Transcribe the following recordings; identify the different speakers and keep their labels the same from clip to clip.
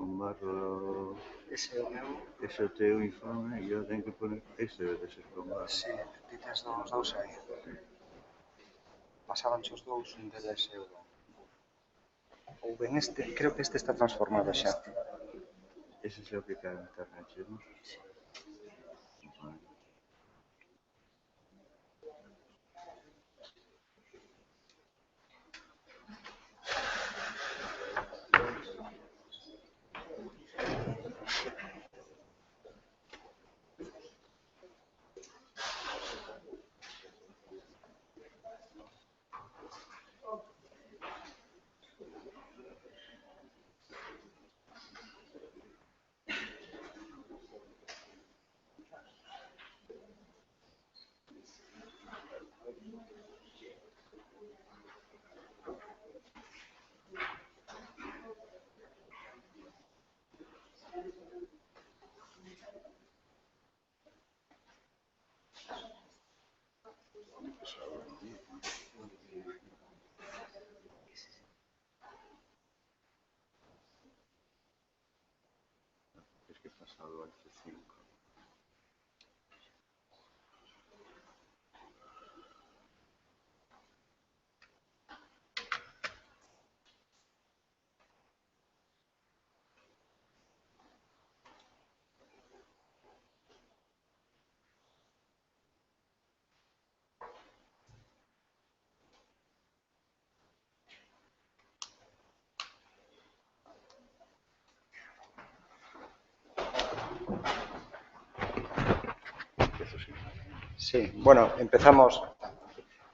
Speaker 1: con barro...
Speaker 2: Ese é o meu...
Speaker 1: Ese é o teu informe e eu tenho que poner... Ese debe ser con barro.
Speaker 2: Si, ti tens dous aí. Pasabanche os dous, un deles é o... Ou ben este, creo que este está transformado xa.
Speaker 1: Ese é o que cae na internet, non? Vale. Es que he pasado al C5.
Speaker 2: Sí, bueno, empezamos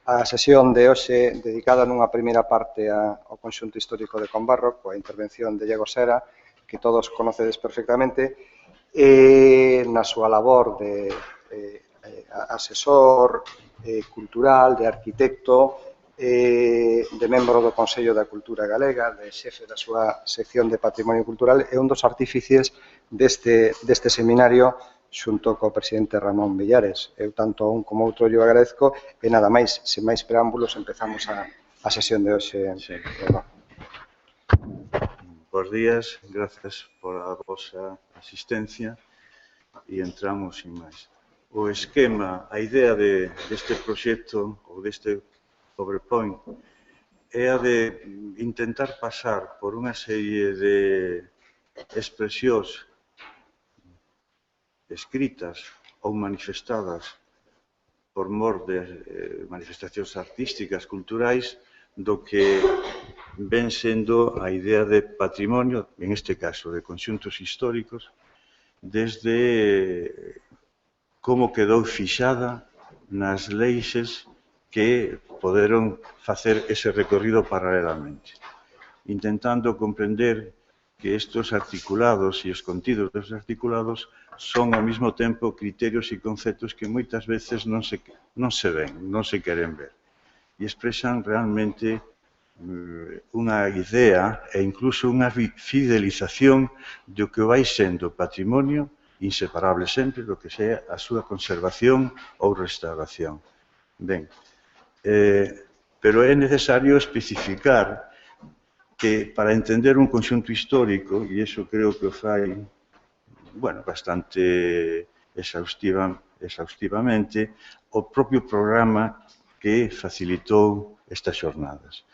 Speaker 2: a sesión de hoxe dedicada nunha primeira parte ao conxunto histórico de Combarro, coa intervención de Diego Sera, que todos conocedes perfectamente, na súa labor de asesor cultural, de arquitecto, de membro do Consello da Cultura Galega, de xefe da súa sección de Patrimonio Cultural e un dos artífices deste seminario xunto co presidente Ramón Villares. Eu tanto un como outro lle agradezco e nada máis, sen máis preámbulos, empezamos a sesión de hoxe.
Speaker 1: Sí. Bos días, gracias por a vosa asistencia e entramos sin máis. O esquema, a idea deste proxecto ou deste PowerPoint é a de intentar pasar por unha serie de expresións escritas ou manifestadas por mor de manifestacións artísticas, culturais, do que ven sendo a idea de patrimonio, en este caso de conxuntos históricos, desde como quedou fixada nas leixes que poderon facer ese recorrido paralelamente, intentando comprender que estes articulados e os contidos dos articulados son ao mesmo tempo criterios e conceptos que moitas veces non se ven, non se queren ver, e expresan realmente unha idea e incluso unha fidelización do que vai sendo patrimonio inseparable sempre do que sea a súa conservación ou restauración. Ben, pero é necesario especificar que para entender un conxunto histórico, e iso creo que o fai, bueno, bastante exhaustivamente, o propio programa que facilitou estas xornadas.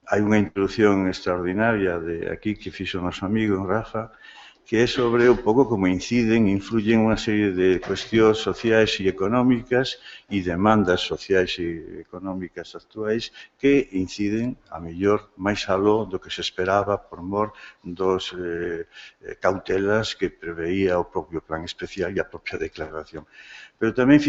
Speaker 1: Hai unha introducción extraordinaria de aquí que fixo o noso amigo Rafa, que é sobre un pouco como influyen unha serie de cuestións sociais e económicas e demandas sociais e económicas actuais que inciden, a mellor, máis aló do que se esperaba por mor dos cautelas que preveía o propio plan especial e a propia declaración. Pero tamén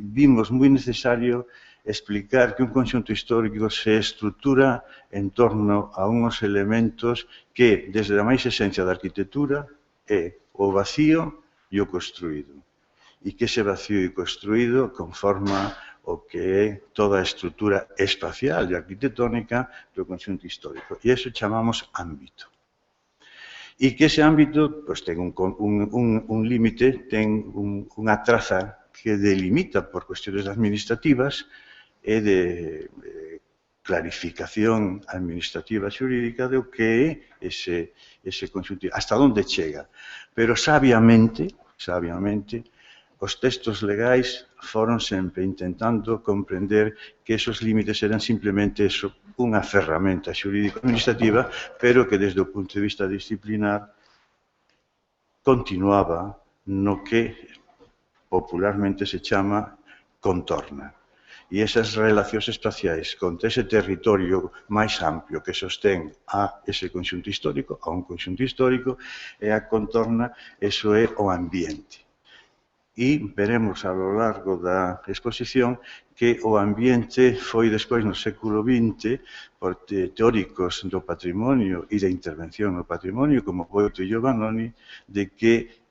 Speaker 1: vimos moi necesario explicar que un conxunto histórico se estrutura en torno a uns elementos que, desde a máis esencia da arquitectura, é o vacío e o construído. E que ese vacío e construído conforma o que é toda a estrutura espacial e arquitectónica do conxunto histórico. E iso chamamos ámbito. E que ese ámbito ten un límite, ten unha traza que delimita por cuestiones administrativas e de clarificación administrativa xurídica do que é ese conxuntivo, hasta onde chega. Pero sabiamente, os textos legais foron sempre intentando comprender que esos límites eran simplemente eso, unha ferramenta xurídico-administrativa, pero que desde o punto de vista disciplinar continuaba no que popularmente se chama contorna. E esas relacións espaciais contra ese territorio máis amplio que sostén a ese conxunto histórico, a un conxunto histórico, e a contorna, eso é o ambiente. E veremos a lo largo da exposición que o ambiente foi despois no século XX por teóricos do patrimonio e da intervención no patrimonio como Boito e Giovannoni de que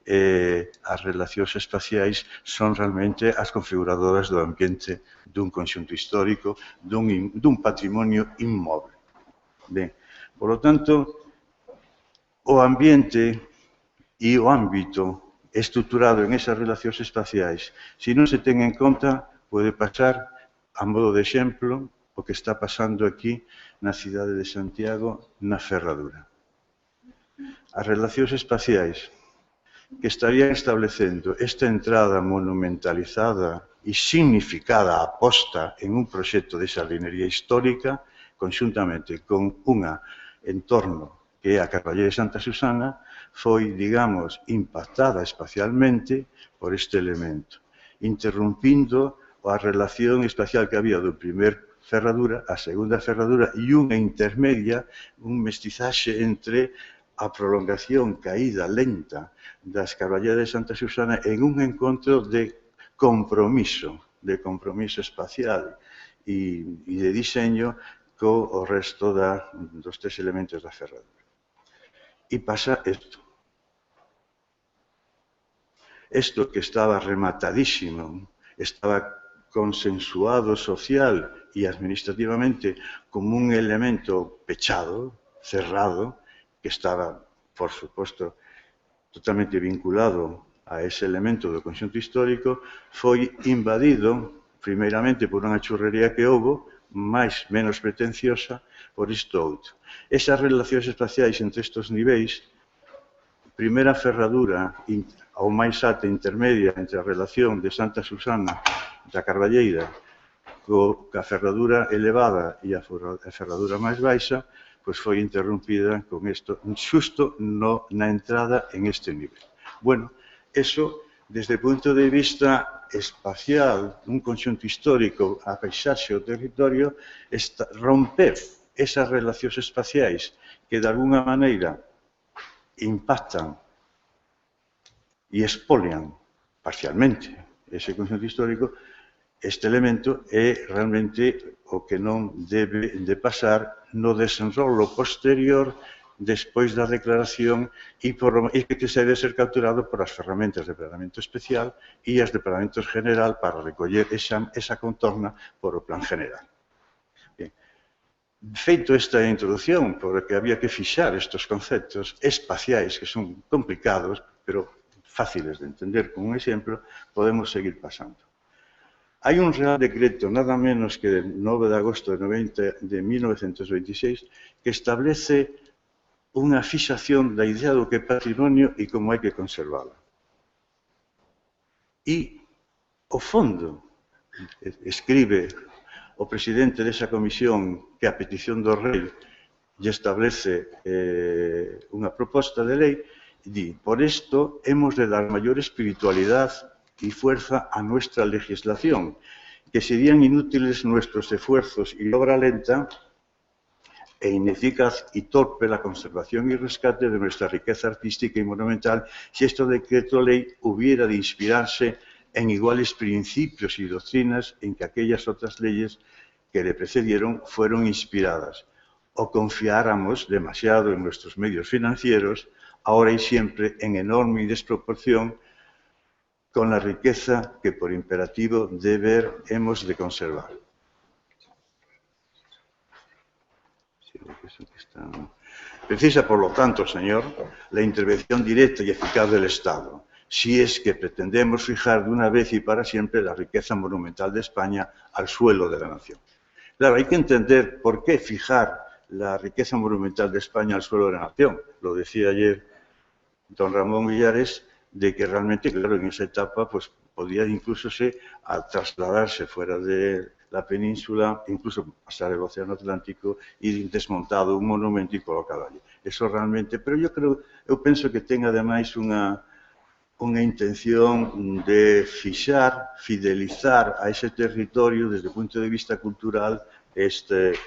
Speaker 1: as relacións espaciais son realmente as configuradoras do ambiente dun conxunto histórico, dun patrimonio inmoble. Ben, por lo tanto, o ambiente e o ámbito estruturado en esas relacións espaciais, se non se ten en conta, pode pasar, a modo de exemplo, o que está pasando aquí na cidade de Santiago, na Ferradura. As relacións espaciais que estarían establecendo esta entrada monumentalizada e significada aposta en un proxecto de xardinería histórica conxuntamente con unha entorno que é a Carballeira de Santa Susana foi, digamos, impactada espacialmente por este elemento, interrumpindo a relación espacial que había do primer ferradura, a segunda ferradura e unha intermedia, un mestizaxe entre a prolongación caída lenta das Carballeiras de Santa Susana en un encontro de compromiso espacial e de diseño co resto dos tres elementos da ferradura. E pasa isto. Isto que estaba rematadísimo, estaba consensuado social e administrativamente como un elemento pechado, cerrado, que estaba, por suposto, totalmente vinculado a ese elemento do conxunto histórico, foi invadido, primeiramente, por unha churrería que houbo, menos pretenciosa, por isto outro. Esas relacións espaciais entre estes niveis, primeira ferradura, ao máis alta intermedia entre a relación de Santa Susana da Carballeira coa ferradura elevada e a ferradura máis baixa, pois foi interrompida con isto, xusto na entrada en este nivel. Bueno, eso, desde o punto de vista espacial, un conxunto histórico, a paisaxe, o territorio, romper esas relacións espaciais que, de alguna maneira, impactan e expolian parcialmente ese conxunto histórico, este elemento é realmente o que non debe de pasar no desenrolo posterior despois da declaración e que se debe ser capturado por as ferramentas de planeamento especial e as de planeamento general para recoller esa contorna por o plan general. Bien. Feito esta introducción, porque había que fixar estes conceptos espaciais que son complicados, pero fáciles de entender con un exemplo, podemos seguir pasando. Hai un Real Decreto, nada menos que del 9 de agosto de 1926, que establece unha fixación da idea do que é patrimonio e como hai que conservalo. E, ao fondo, escribe o presidente desa comisión que a petición do rei lle establece unha proposta de lei e di, por isto hemos de dar maior espiritualidade y fuerza a nuestra legislación, que serían inútiles nuestros esfuerzos y obra lenta e ineficaz y torpe la conservación y rescate de nuestra riqueza artística y monumental si este decreto ley hubiera de inspirarse en iguales principios y doctrinas en que aquellas otras leyes que le precedieron fueron inspiradas, o confiáramos demasiado en nuestros medios financieros, ahora y siempre en enorme desproporción con la riqueza que por imperativo deber hemos de conservar. Precisa, por lo tanto, señor, la intervención directa y eficaz del Estado, si es que pretendemos fijar de una vez y para siempre la riqueza monumental de España al suelo de la nación. Claro, hay que entender por qué fijar la riqueza monumental de España al suelo de la nación. Lo decía ayer don Ramón Villares, de que realmente, claro, en esa etapa, pues podía incluso trasladarse fuera de la península, incluso pasar el Océano Atlántico y desmontado un monumento y colocado allí. Eso realmente, pero eu penso que ten ademais unha intención de fidelizar a ese territorio desde o punto de vista cultural este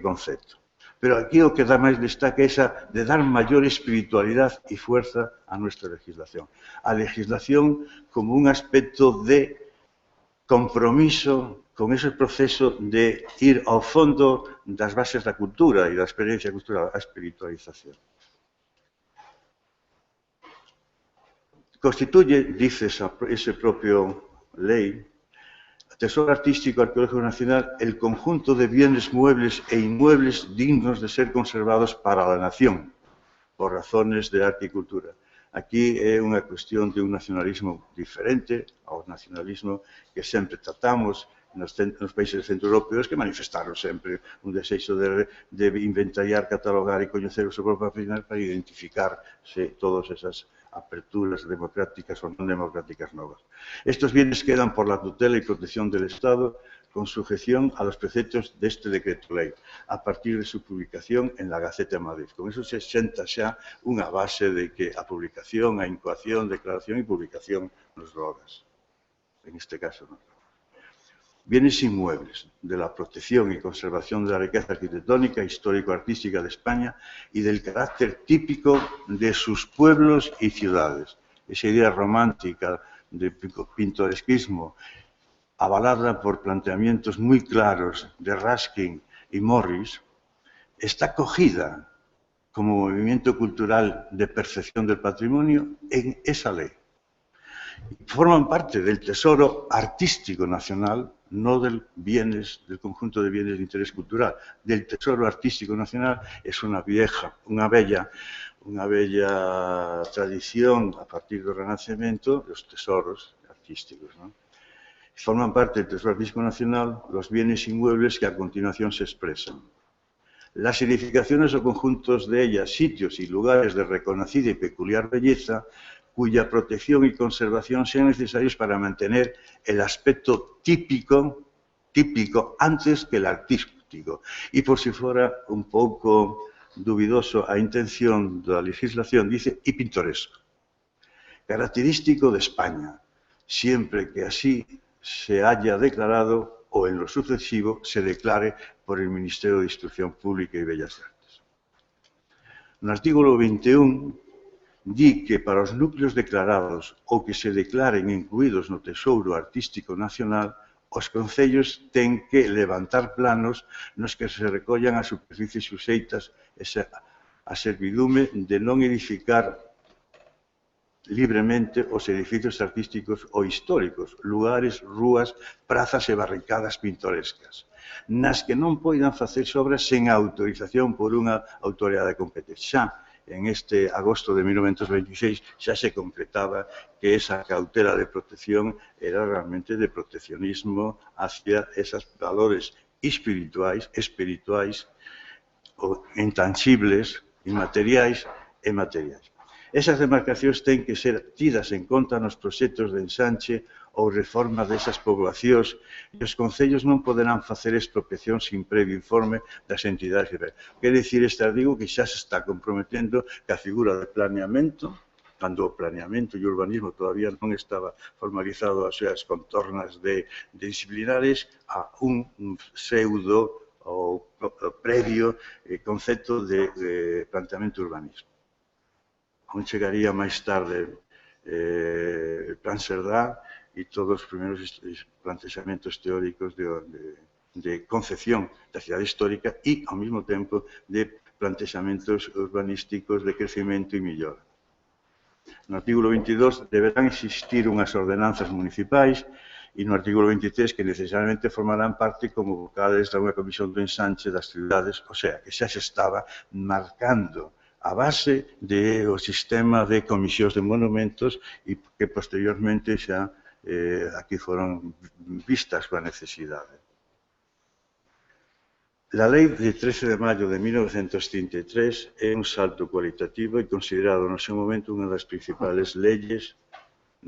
Speaker 1: concepto. Pero aquí o que máis destaca é esa de dar maior espiritualidade e fuerza a nuestra legislación. A legislación como un aspecto de compromiso con ese proceso de ir ao fondo das bases da cultura e da experiencia cultural, a espiritualización. Constituye, dice ese propio ley, Tesoro Artístico Arqueológico Nacional, el conjunto de bienes muebles e inmuebles dignos de ser conservados para la nación, por razones de arte y cultura. Aquí é unha cuestión de un nacionalismo diferente ao nacionalismo que sempre tratamos nos países centroeuropeos, que manifestaron sempre un desexo de inventariar, catalogar e coñecer o seu propio patrimonio para identificar todas esas aperturas democráticas o non democráticas novas. Estos bienes quedan por la tutela y protección del Estado con sujeción a los preceptos de este decreto ley, a partir de su publicación en la Gaceta de Madrid. Con eso se senta xa unha base de que a publicación, a incoación, declaración e publicación nos drogas. En este caso, nos drogas. Bienes inmuebles de la protección y conservación de la riqueza arquitectónica, histórico-artística de España y del carácter típico de sus pueblos y ciudades. Esa idea romántica de pintoresquismo, avalada por planteamientos muy claros de Ruskin y Morris, está cogida como movimiento cultural de percepción del patrimonio en esa ley. Forman parte del tesoro artístico nacional, no del conjunto de bienes de interés cultural. Del tesoro artístico nacional es una bella tradición a partir del Renacimiento, los tesoros artísticos, ¿no? Forman parte del tesoro artístico nacional los bienes inmuebles que a continuación se expresan. Las significaciones o conjuntos de ellas, sitios y lugares de reconocida y peculiar belleza, cuya protección y conservación sean necesarios para mantener el aspecto típico antes que el artístico. Y por si fuera un pouco dubidoso a intención da legislación, dice, y pintoresco. Característico de España, siempre que así se haya declarado o en lo sucesivo se declare por el Ministerio de Instrucción Pública y Bellas Artes. No artículo 21 di que para os núcleos declarados ou que se declaren incluídos no Tesouro Artístico Nacional, os concellos ten que levantar planos nos que se recollan as superficies suxeitas a servidume de non edificar libremente os edificios artísticos ou históricos, lugares, rúas, prazas e barricadas pintorescas, nas que non poidan facerse obras sen autorización por unha autoridade competente. Xa en este agosto de 1926 xa se concretaba que esa cautela de protección era realmente de proteccionismo hacia esos valores espirituais, intangibles, inmateriais e materiais. Esas demarcacións ten que ser tidas en conta nos proxectos de ensanche ou reforma desas poboacións e os concellos non poderán facer expropiación sin previo informe das entidades. Quer dicir este artigo que xa se está comprometendo que a figura de planeamento, cando o planeamento e o urbanismo todavía non estaba formalizado as súas contornas de disciplinares, a un pseudo ou previo concepto de planteamento urbanismo. Aún chegaría máis tarde el Plan Cerdá e todos os primeiros plantexamentos teóricos de concepción da cidade histórica e, ao mesmo tempo, de plantexamentos urbanísticos de crecimento e mellora. No artículo 22 deberán existir unhas ordenanzas municipais e no artículo 23 que necesariamente formarán parte como vocales da unha comisión do ensanche das cidades, o sea, que xa se estaba marcando a base do sistema de comisións de monumentos e que posteriormente xa aquí foron vistas coa necesidade. La Lei de 13 de maio de 1933 é un salto cualitativo e considerado no seu momento unha das principales leyes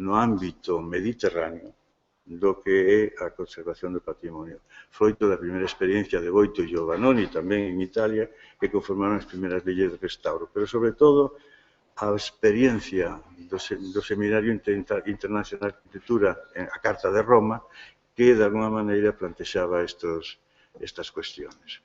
Speaker 1: no ámbito mediterráneo do que é a conservación do patrimonio. Froito da primeira experiencia de Boito e Giovannoni, tamén en Italia, que conformaron as primeiras leyes de restauro, pero sobre todo a experiencia do Seminario Internacional de Arquitectura, a Carta de Roma, que de alguna maneira plantexaba estas cuestiones.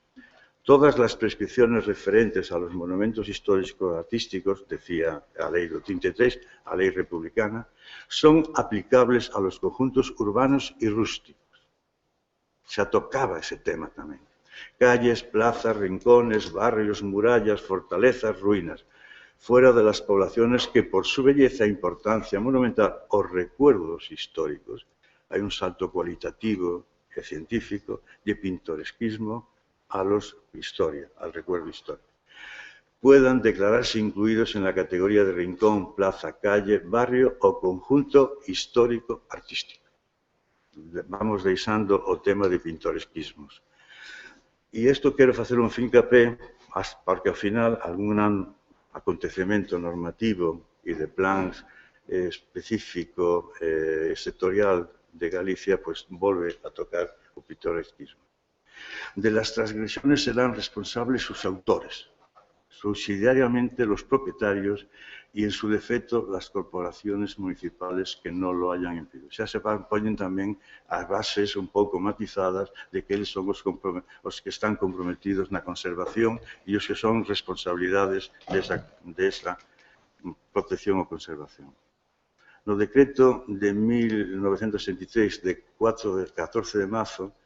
Speaker 1: Todas las prescripciones referentes a los monumentos históricos artísticos, decía la Ley del 33, la Ley Republicana, son aplicables a los conjuntos urbanos y rústicos. Se tocaba ese tema también. Calles, plazas, rincones, barrios, murallas, fortalezas, ruinas, fuera de las poblaciones que por su belleza e importancia monumental o recuerdos históricos, hay un salto cualitativo y científico de pintoresquismo a al recuerdo histórico, puedan declararse incluidos en la categoría de rincón, plaza, calle, barrio o conjunto histórico-artístico. Vamos deixando o tema de pintoresquismos. E isto quero facer un fincapé, porque ao final algún acontecemento normativo e de plans específico sectorial de Galicia, pues volve a tocar o pintoresquismo. De las transgresiones serán responsables sus autores, subsidiariamente los propietarios y, en su defecto, las corporaciones municipales que no lo hayan impedido. Ya se ponen también a bases un poco matizadas de que eles son os que están comprometidos na conservación e os que son responsabilidades desa protección ou conservación. No decreto de 1963, de 14 de marzo,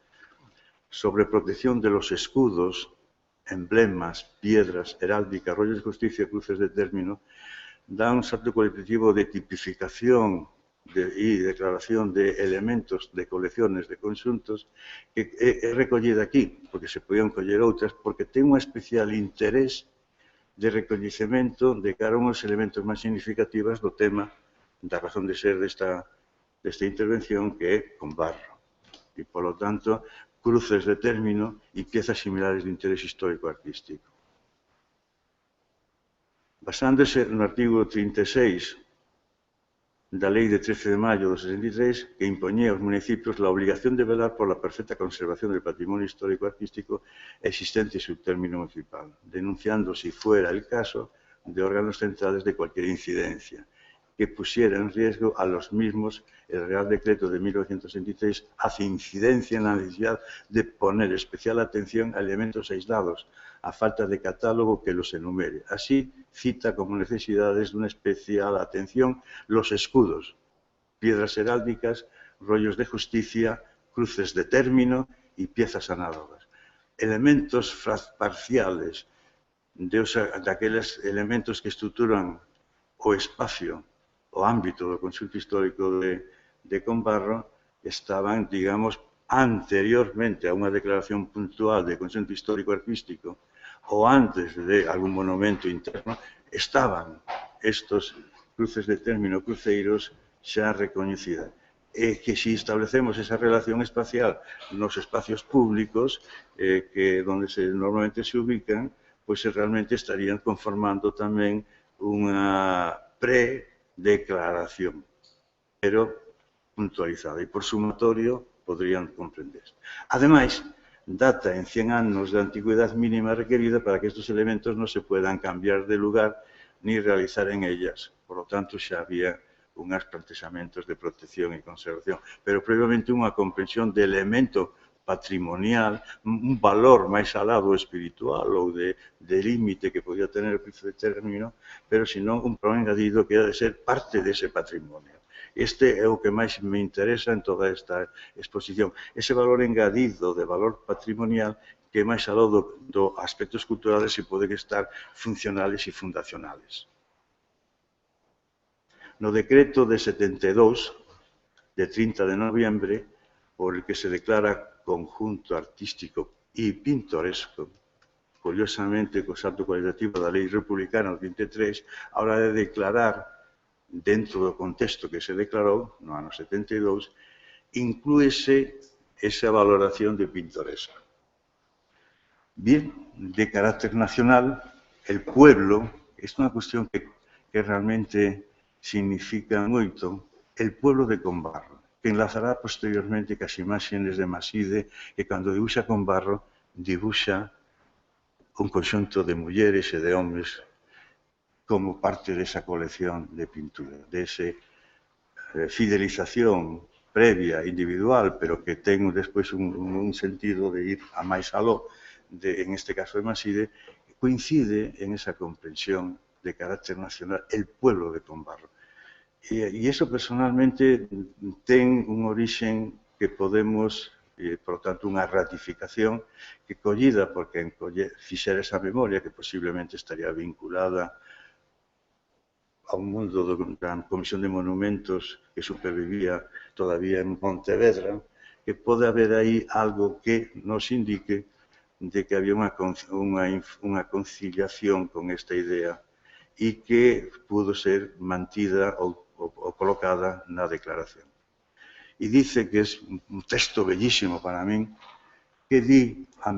Speaker 1: sobre protección de los escudos, emblemas, piedras, heráldicas, rollos de justicia, cruces de término, da un salto cualitativo de tipificación y declaración de elementos de colecciones de conxuntos que é recollida aquí, porque se podían coller outras, porque ten un especial interés de recoñecemento de cara a uns elementos máis significativos do tema da razón de ser desta intervención, que é con barro. E, polo tanto, cruces de término y piezas similares de interés histórico-artístico. Basándose no artigo 36 da Lei de 13 de maio do 63, que impoñía aos municipios la obligación de velar por la perfecta conservación del patrimonio histórico-artístico existente en su término municipal, denunciando, si fuera el caso, de órganos centrales de cualquier incidencia que pusiera en riesgo a los mismos. El Real Decreto de 1963 hace incidencia en la necesidad de poner especial atención a elementos aislados, a falta de catálogo que los enumere. Así, cita como necesidades de una especial atención los escudos, piedras heráldicas, rollos de justicia, cruces de término y piezas análogas. Elementos parciales de aquellos elementos que estructuran o espacio o ámbito do conxunto histórico de Combarro estaban, digamos, anteriormente a unha declaración puntual de conxunto histórico-artístico ou antes de algún monumento interno, estaban estos cruces de término cruceiros xa recoñecidas. E que se establecemos esa relación espacial nos espacios públicos donde normalmente se ubican, pois realmente estarían conformando tamén unha declaración, pero puntualizada e por sumatorio podrían comprender. Ademais, data en 100 anos de antigüedad mínima requerida para que estos elementos non se puedan cambiar de lugar ni realizar en ellas. Por lo tanto, xa había unhas plantexamentos de protección e conservación, pero previamente unha comprensión de elemento patrimonial, un valor máis alado espiritual ou de límite que podía tener o cruce de término, pero senón un problema engadido que era de ser parte dese patrimonio. Este é o que máis me interesa en toda esta exposición. Ese valor engadido de valor patrimonial que máis aló do aspectos culturales e poden estar funcionales e fundacionales. No decreto de 72, de 30 de noviembre, por el que se declara conjunto artístico y pintoresco, curiosamente con salto cualitativo da Lei Republicana del 23, a hora de declarar dentro do contexto que se declarou, no ano 72, inclúese esa valoración de pintoresco. Bien, de carácter nacional, el pueblo, es unha cuestión que realmente significa moito, el pueblo de Combarro, que enlazará posteriormente cas imaxes de Maside, que cando dibuxa Combarro, dibuxa un conxunto de mulleres e de homes como parte desa colección de pintura, dese fidelización previa, individual, pero que ten despois un sentido de ir a máis aló, en este caso de Maside, coincide en esa comprensión de carácter nacional, el pueblo de Combarro. E iso personalmente ten un orixen que podemos, por tanto, unha ratificación que collida, porque fixera esa memoria que posiblemente estaría vinculada a un mundo da Comisión de Monumentos que supervivía todavía en Pontevedra, que pode haber aí algo que nos indique de que había unha conciliación con esta idea e que pudo ser mantida ou colocada na declaración. E dice que é un texto bellísimo para min, que di a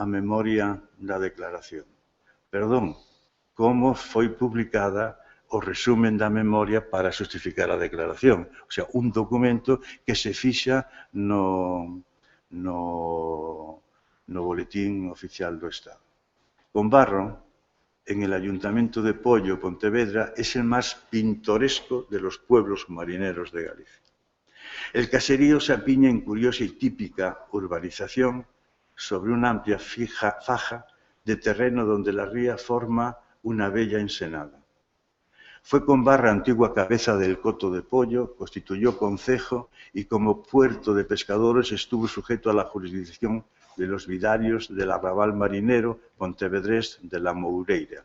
Speaker 1: memoria da declaración. Perdón, como foi publicada o resumen da memoria para xustificar a declaración. O sea, un documento que se fixa no Boletín Oficial do Estado. Combarro, en el Ayuntamiento de Pollo, Pontevedra, es el más pintoresco de los pueblos marineros de Galicia. El caserío se apiña en curiosa y típica urbanización sobre una amplia faja de terreno donde la ría forma una bella ensenada. Fue Combarro antigua cabeza del Coto de Pollo, constituyó concejo y como puerto de pescadores estuvo sujeto a la jurisdicción de los vidarios del arrabal marinero pontevedrés de la Moureira.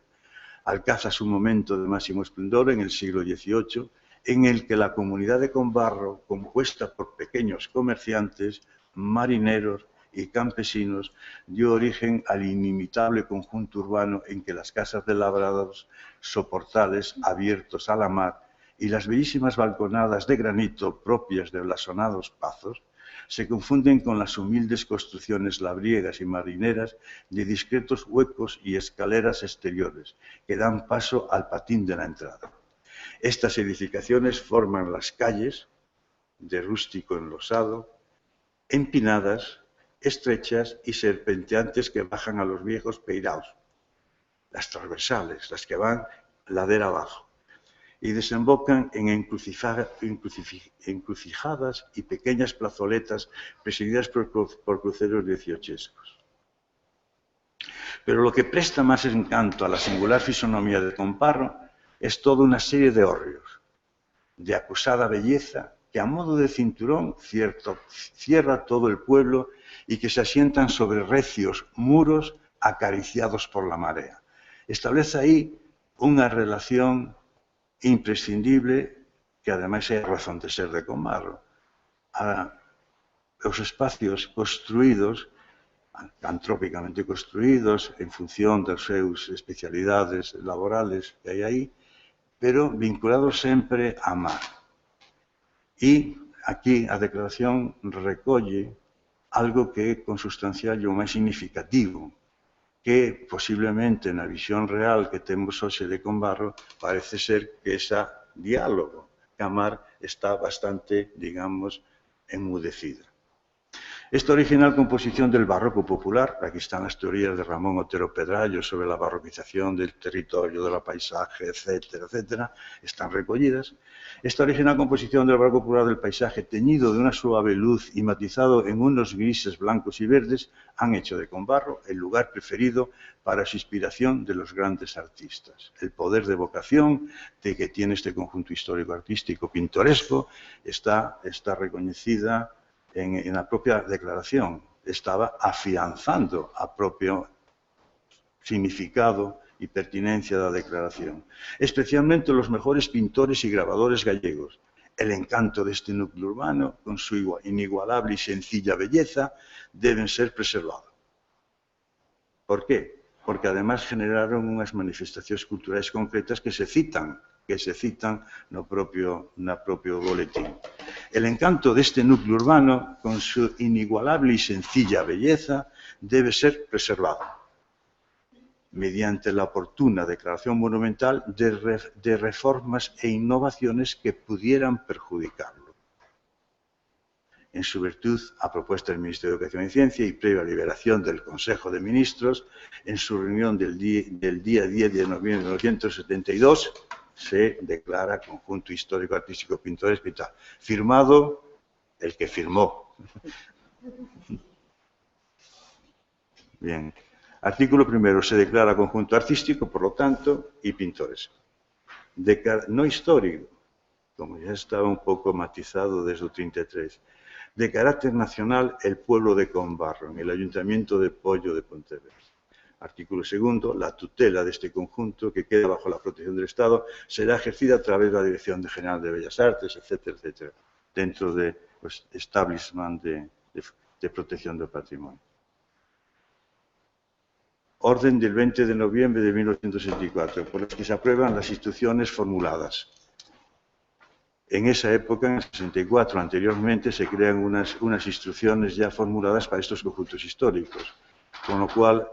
Speaker 1: Alcanza su momento de máximo esplendor en el siglo XVIII, en el que la comunidad de Combarro, compuesta por pequeños comerciantes, marineros y campesinos, dio origen al inimitable conjunto urbano en que las casas de labrados, soportales abiertos a la mar y las bellísimas balconadas de granito propias de blasonados pazos se confunden con las humildes construcciones labriegas y marineras de discretos huecos y escaleras exteriores que dan paso al patín de la entrada. Estas edificaciones forman las calles, de rústico enlosado, empinadas, estrechas y serpenteantes que bajan a los viejos peiraos, las transversales, las que van ladera abajo, y desembocan en encrucijadas y pequeñas plazoletas presididas por cruceros dieciochescos. Pero lo que presta más encanto a la singular fisonomía de Combarro es toda una serie de hórreos, de acusada belleza, que a modo de cinturón cierra todo el pueblo y que se asientan sobre recios muros acariciados por la marea. Establece aí unha relación imprescindible que ademais é a razón de ser de Combarro. Os espacios construídos, antrópicamente construídos, en función das súas especialidades laborales que hai aí, pero vinculados sempre á mar. E aquí a declaración recolle algo que é consustancial e o máis significativo, que posiblemente na visión real que temos hoxe de Combarro parece ser que ese diálogo que a mar está bastante, digamos, enmudecida. Esta original composición del barroco popular, aquí están las teorías de Ramón Otero Pedrallo sobre la barroquización del territorio, de la paisaje, etcétera, etcétera, están recollidas. Esta original composición del barroco popular del paisaje, teñido de una suave luz y matizado en unos grises blancos y verdes, han hecho de Combarro el lugar preferido para su inspiración de los grandes artistas. El poder de vocación de que tiene este conjunto histórico-artístico pintoresco está reconocida en la propia declaración, estaba afianzando a propio significado y pertinencia da declaración. Especialmente los mejores pintores y grabadores gallegos. El encanto de este núcleo urbano, con su inigualable y sencilla belleza, deben ser preservados. ¿Por qué? Porque además generaron unas manifestaciones culturales concretas que se citan que se citan no propio boletín. El encanto deste núcleo urbano, con su inigualable y sencilla belleza, debe ser preservado mediante la oportuna declaración monumental de reformas e innovaciones que pudieran perjudicarlo. En su virtud, a propuesta del Ministerio de Educación y Ciencia y previa liberación del Consejo de Ministros, en su reunión del día 10 de noviembre de 1972, se declara conjunto histórico, artístico, pintoresco y tal. Firmado el que firmó. Bien. Artículo primero. Se declara conjunto artístico, por lo tanto, y pintoresco. No histórico, como ya estaba un poco matizado desde el 33. De carácter nacional, el pueblo de Combarro, en el Ayuntamiento de Pollo de Pontevedra. Artículo segundo. La tutela de este conjunto, que queda bajo la protección del Estado, será ejercida a través de la Dirección General de Bellas Artes, etcétera, etcétera, dentro de los establishment de protección del patrimonio. Orden del 20 de noviembre de 1964, por los que se aprueban las instrucciones formuladas. En esa época, en el 64, anteriormente, se crean unas instrucciones ya formuladas para estos conjuntos históricos, con lo cual,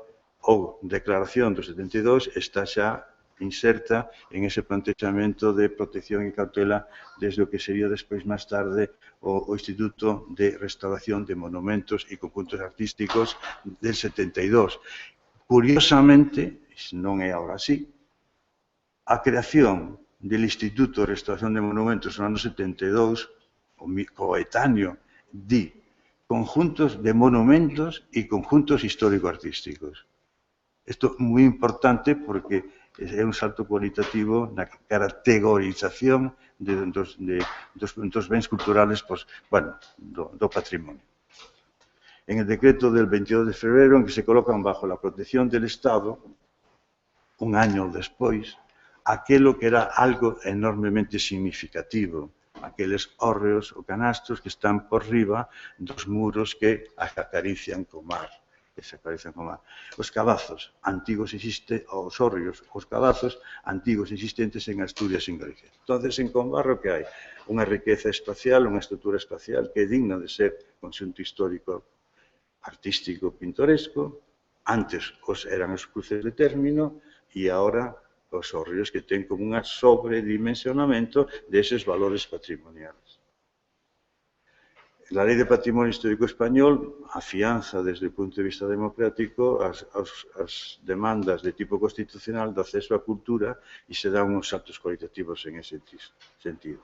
Speaker 1: declaración do 72 está xa inserta en ese plantexamento de protección e cautela desde o que sería despois máis tarde o Instituto de Restauración de Monumentos e Conjuntos Artísticos del 72. Curiosamente, non é ahora así, a creación del Instituto de Restauración de Monumentos no ano 72, o coetáneo, di conjuntos de monumentos e conjuntos histórico-artísticos. Isto é moi importante porque é un salto cualitativo na categorización dos bens culturales do patrimonio. En el decreto del 22 de febrero, en que se colocan bajo la protección del Estado, un año despois, aquelo que era algo enormemente significativo, aqueles hórreos ou canastros que están por riba dos muros que acarician co mar. Os cabazos antigos os hórreos, os cabazos antigos existentes en Asturias e en Galicia. Entonces, en Combarro, que hai? Unha riqueza espacial, unha estrutura espacial que é digna de ser conxunto histórico, artístico, pintoresco. Antes eran os cruces de término e agora os hórreos que ten como un sobredimensionamento deses valores patrimoniales. La Lei de Patrimonio Histórico Español afianza desde o punto de vista democrático as demandas de tipo constitucional de acceso á cultura e se dan uns saltos cualitativos en ese sentido.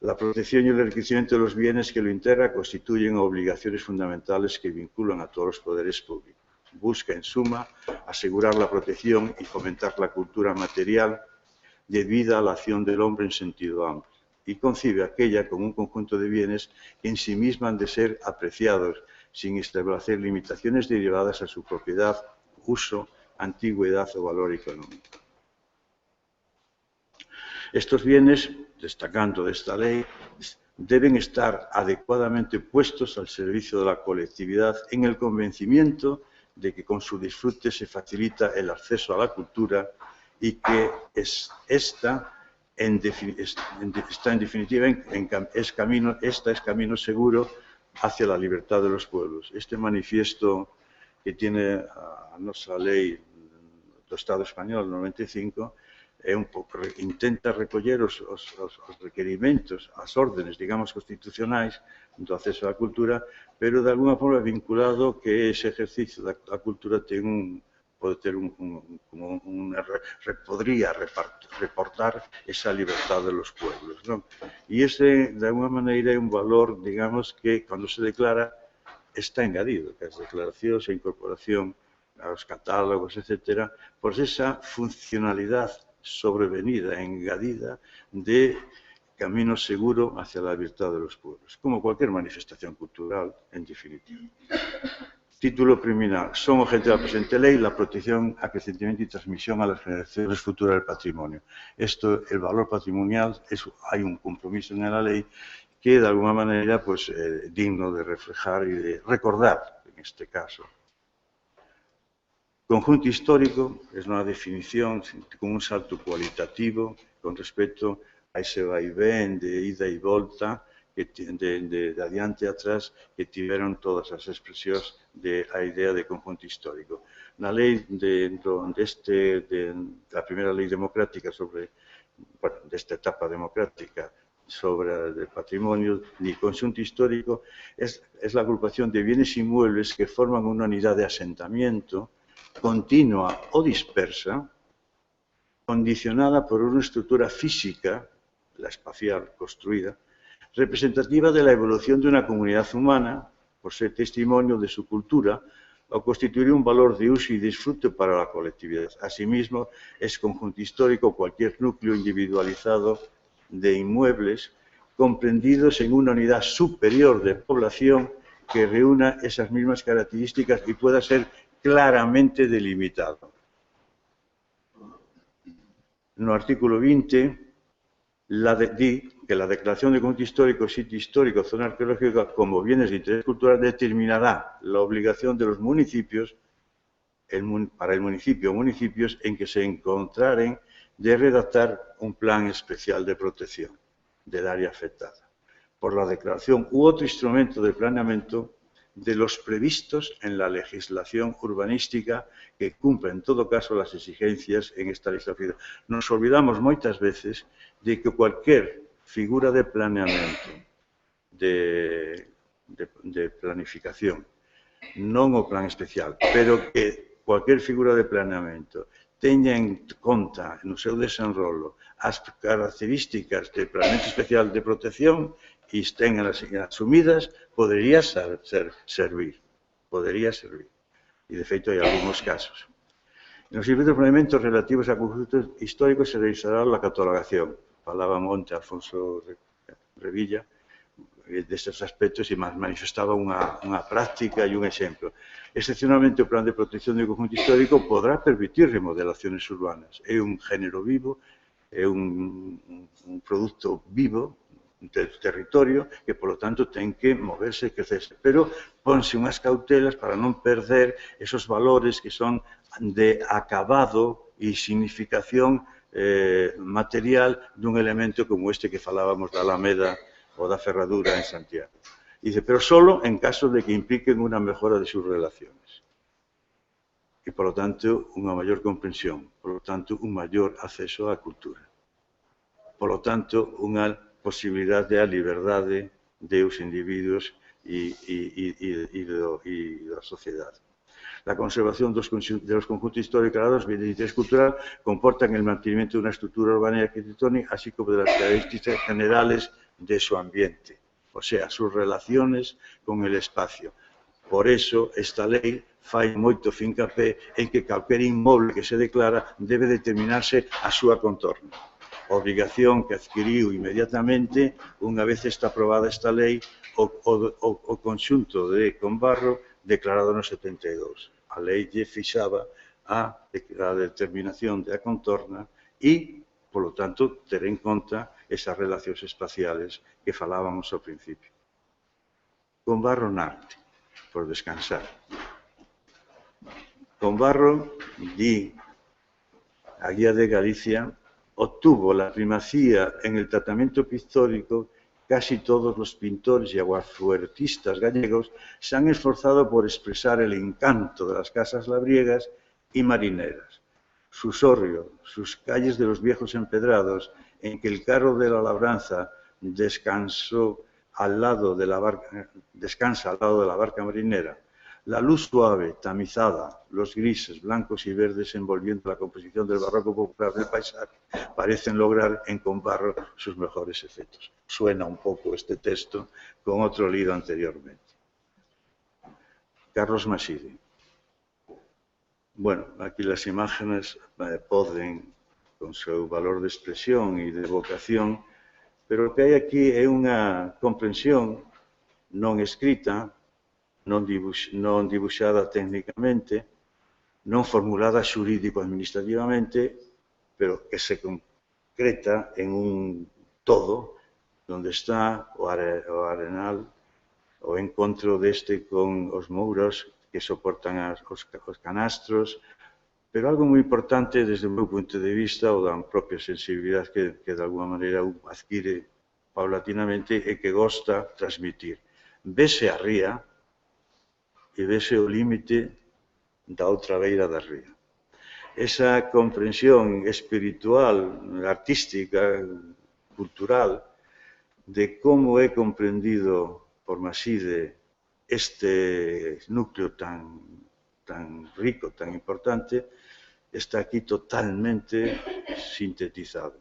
Speaker 1: La protección y el enriquecimiento de los bienes que lo integran constituyen obligaciones fundamentales que vinculan a todos los poderes públicos. Busca, en suma, asegurar la protección y fomentar la cultura material debida a la acción del hombre en sentido amplio, y concibe aquella como un conjunto de bienes que en sí misma han de ser apreciados sin establecer limitaciones derivadas a su propiedad, uso, antigüedad o valor económico. Estos bienes, destacando de esta ley, deben estar adecuadamente puestos al servicio de la colectividad en el convencimiento de que con su disfrute se facilita el acceso a la cultura y que esta es camino seguro hacia la libertad de los pueblos. Este manifiesto que tiene a nosa lei do Estado español, 95, intenta recoller os requerimentos, as órdenes, digamos, constitucionais do acceso á cultura, pero de alguna forma vinculado que ese ejercicio da cultura podría reportar esa libertad de los pueblos, ¿no? Y ese, de alguna manera, é un valor, digamos, que cuando se declara está engadido, que as declaracións e incorporación aos catálogos, etcétera, por esa funcionalidad sobrevenida, engadida de camino seguro hacia la libertad de los pueblos, como cualquier manifestación cultural, en definitiva. Título preliminar. Son objeto de la presente ley la protección, acrecentamiento y transmisión a las generaciones futuras del patrimonio. Esto, el valor patrimonial, hay un compromiso en la ley que de alguna manera pues, digno de reflejar y de recordar, en este caso. Conjunto histórico é unha definición con un salto cualitativo con respecto a ese vaivén de ida e volta de adiante a atrás que tiveron todas as expresións da idea de conjunto histórico. Na lei da primeira lei democrática desta etapa democrática sobre el patrimonio ni conjunto histórico es la agrupación de bienes inmuebles que forman una unidad de asentamiento continua o dispersa, condicionada por una estructura física, la espacial construida, representativa de la evolución de una comunidad humana, por ser testimonio de su cultura, o constituir un valor de uso y disfrute para la colectividad. Asimismo, es conjunto histórico cualquier núcleo individualizado de inmuebles comprendidos en una unidad superior de población que reúna esas mismas características y pueda ser claramente delimitado. No artículo 20, di que la declaración de conjunto histórico, sitio histórico, zona arqueológica como bienes de interés cultural determinará la obligación de los municipios, para el municipio o municipios en que se encontraren de redactar un plan especial de protección del área afectada por la declaración u otro instrumento de planeamiento de los previstos en la legislación urbanística que cumpla en todo caso las exigencias en esta legislación. Nos olvidamos moitas veces de que cualquier figura de planeamiento, de planificación, non o plan especial, pero que cualquier figura de planeamiento teña en conta no seu desenrolo as características de planeamiento especial de protección e estén asumidas, podería servir. Podería servir. E, de feito, hai algúns casos. Nos servicios de planeamento relativos a conjuntos históricos se realizará a catalogación. Falaba onte Alfonso Revilla destes aspectos e manifestaba unha práctica e un exemplo. Excepcionalmente, o plan de protección do conjunto histórico podrá permitir remodelaciones urbanas. É un género vivo, é un produto vivo del territorio que, por lo tanto, ten que moverse e crecerse. Pero ponse unhas cautelas para non perder esos valores que son de acabado e significación material dun elemento como este que falábamos da Alameda o da Ferradura en Santiago. Dice, pero solo en caso de que impliquen unha mejora de sus relaciones. E, por lo tanto, unha maior comprensión, por lo tanto, un maior acceso á cultura. Por lo tanto, unha posibilidade á liberdade dos individuos e da sociedade. La conservación de los conjuntos históricos de bienes de interés cultural comportan el mantenimiento de una estructura urbana y arquitectónica, así como de las características generales de su ambiente, o sea, sus relaciones con el espacio. Por eso, esta lei fai moito fincapé en que calquer inmoble que se declara debe determinarse a súa contorna. Obrigación que adquiriu inmediatamente, unha vez está aprobada esta lei, o conxunto de Combarro declarado no 72. A lei lle fixaba a determinación da contorna e, polo tanto, ter en conta esas relacións espaciales que falábamos ao principio. Combarro Narte, por descansar. Combarro, di a Guía de Galicia, obtuvo la primacía en el tratamiento pictórico. Casi todos los pintores y aguafuertistas gallegos se han esforzado por expresar el encanto de las casas labriegas y marineras. Su sorrio, sus calles de los viejos empedrados, en que el carro de la labranza descansa al lado de la barca marinera, la luz suave, tamizada, los grises, blancos y verdes envolviendo la composición del barroco popular del paisaje, parecen lograr en Combarro sus mejores efectos. Suena un poco este texto con otro leído anteriormente. Carlos Maside. Bueno, aquí las imágenes poden, con su valor de expresión y de evocación, pero lo que hai aquí é unha comprensión non escrita, non dibuixada técnicamente, non formulada xurídico-administrativamente, pero que se concreta en un todo, onde está o arenal, o encontro deste con os mouros que soportan os canastros, Pero algo moi importante desde o meu punto de vista, ou da propia sensibilidade que de alguma maneira adquire paulatinamente e que gosta transmitir. Vese a ría e vese o límite da outra beira da ría. Esa comprensión espiritual, artística, cultural, de como é comprendido por Maside este núcleo tan rico, tan importante, está aquí totalmente sintetizado.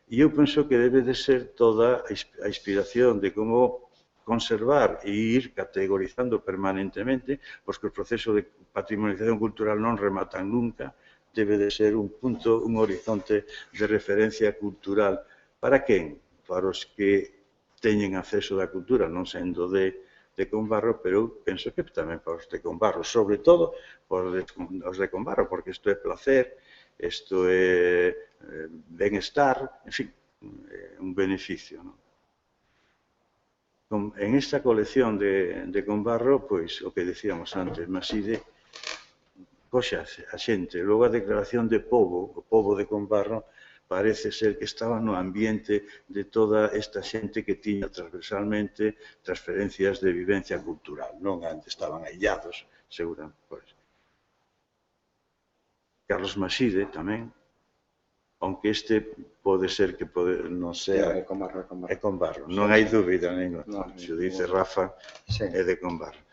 Speaker 1: E eu penso que debe de ser toda a inspiración de como conservar e ir categorizando permanentemente, porque o proceso de patrimonialización cultural non rematan nunca, debe de ser un punto, un horizonte de referencia cultural. Para quen? Para os que teñen acceso da cultura, non sendo de Combarro, pero eu penso que tamén para os de Combarro, sobre todo os de Combarro, porque isto é placer, isto é benestar, en fin, un beneficio, non? En esta colección de Combarro, pois, o que decíamos antes, Maside coxa a xente, logo a declaración de pobo, o pobo de Combarro, parece ser que estaba no ambiente de toda esta xente que tiña transversalmente transferencias de vivencia cultural, non antes estaban aillados, seguramente. Carlos Maside tamén, aunque este pode ser que non sea...
Speaker 2: É Combarro.
Speaker 1: É Combarro, non hai dúbida nenhuma. Se o dice Rafa, é de Combarro.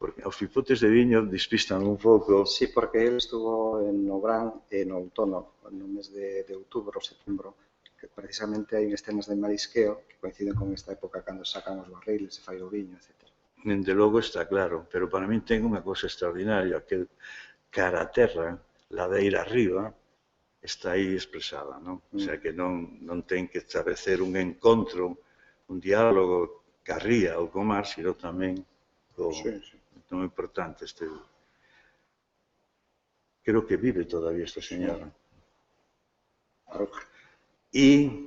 Speaker 1: Porque os pipotes de viño despistan un pouco...
Speaker 2: Sí, porque ele estuvo en Obrán no outono, no mes de outubro ou setembro, que precisamente hai escenas de marisqueo que coinciden con esta época cando sacan os barriles e fai o viño, etc.
Speaker 1: Dende logo está claro, pero para min ten unha cosa extraordinaria, que cara a terra, ladeira arriba, está aí expresada, non? O sea, que non ten que establecer un encontro, un diálogo ca ría ou co mar, sino tamén co... É moi importante este... Creo que vive todavía esta señora. E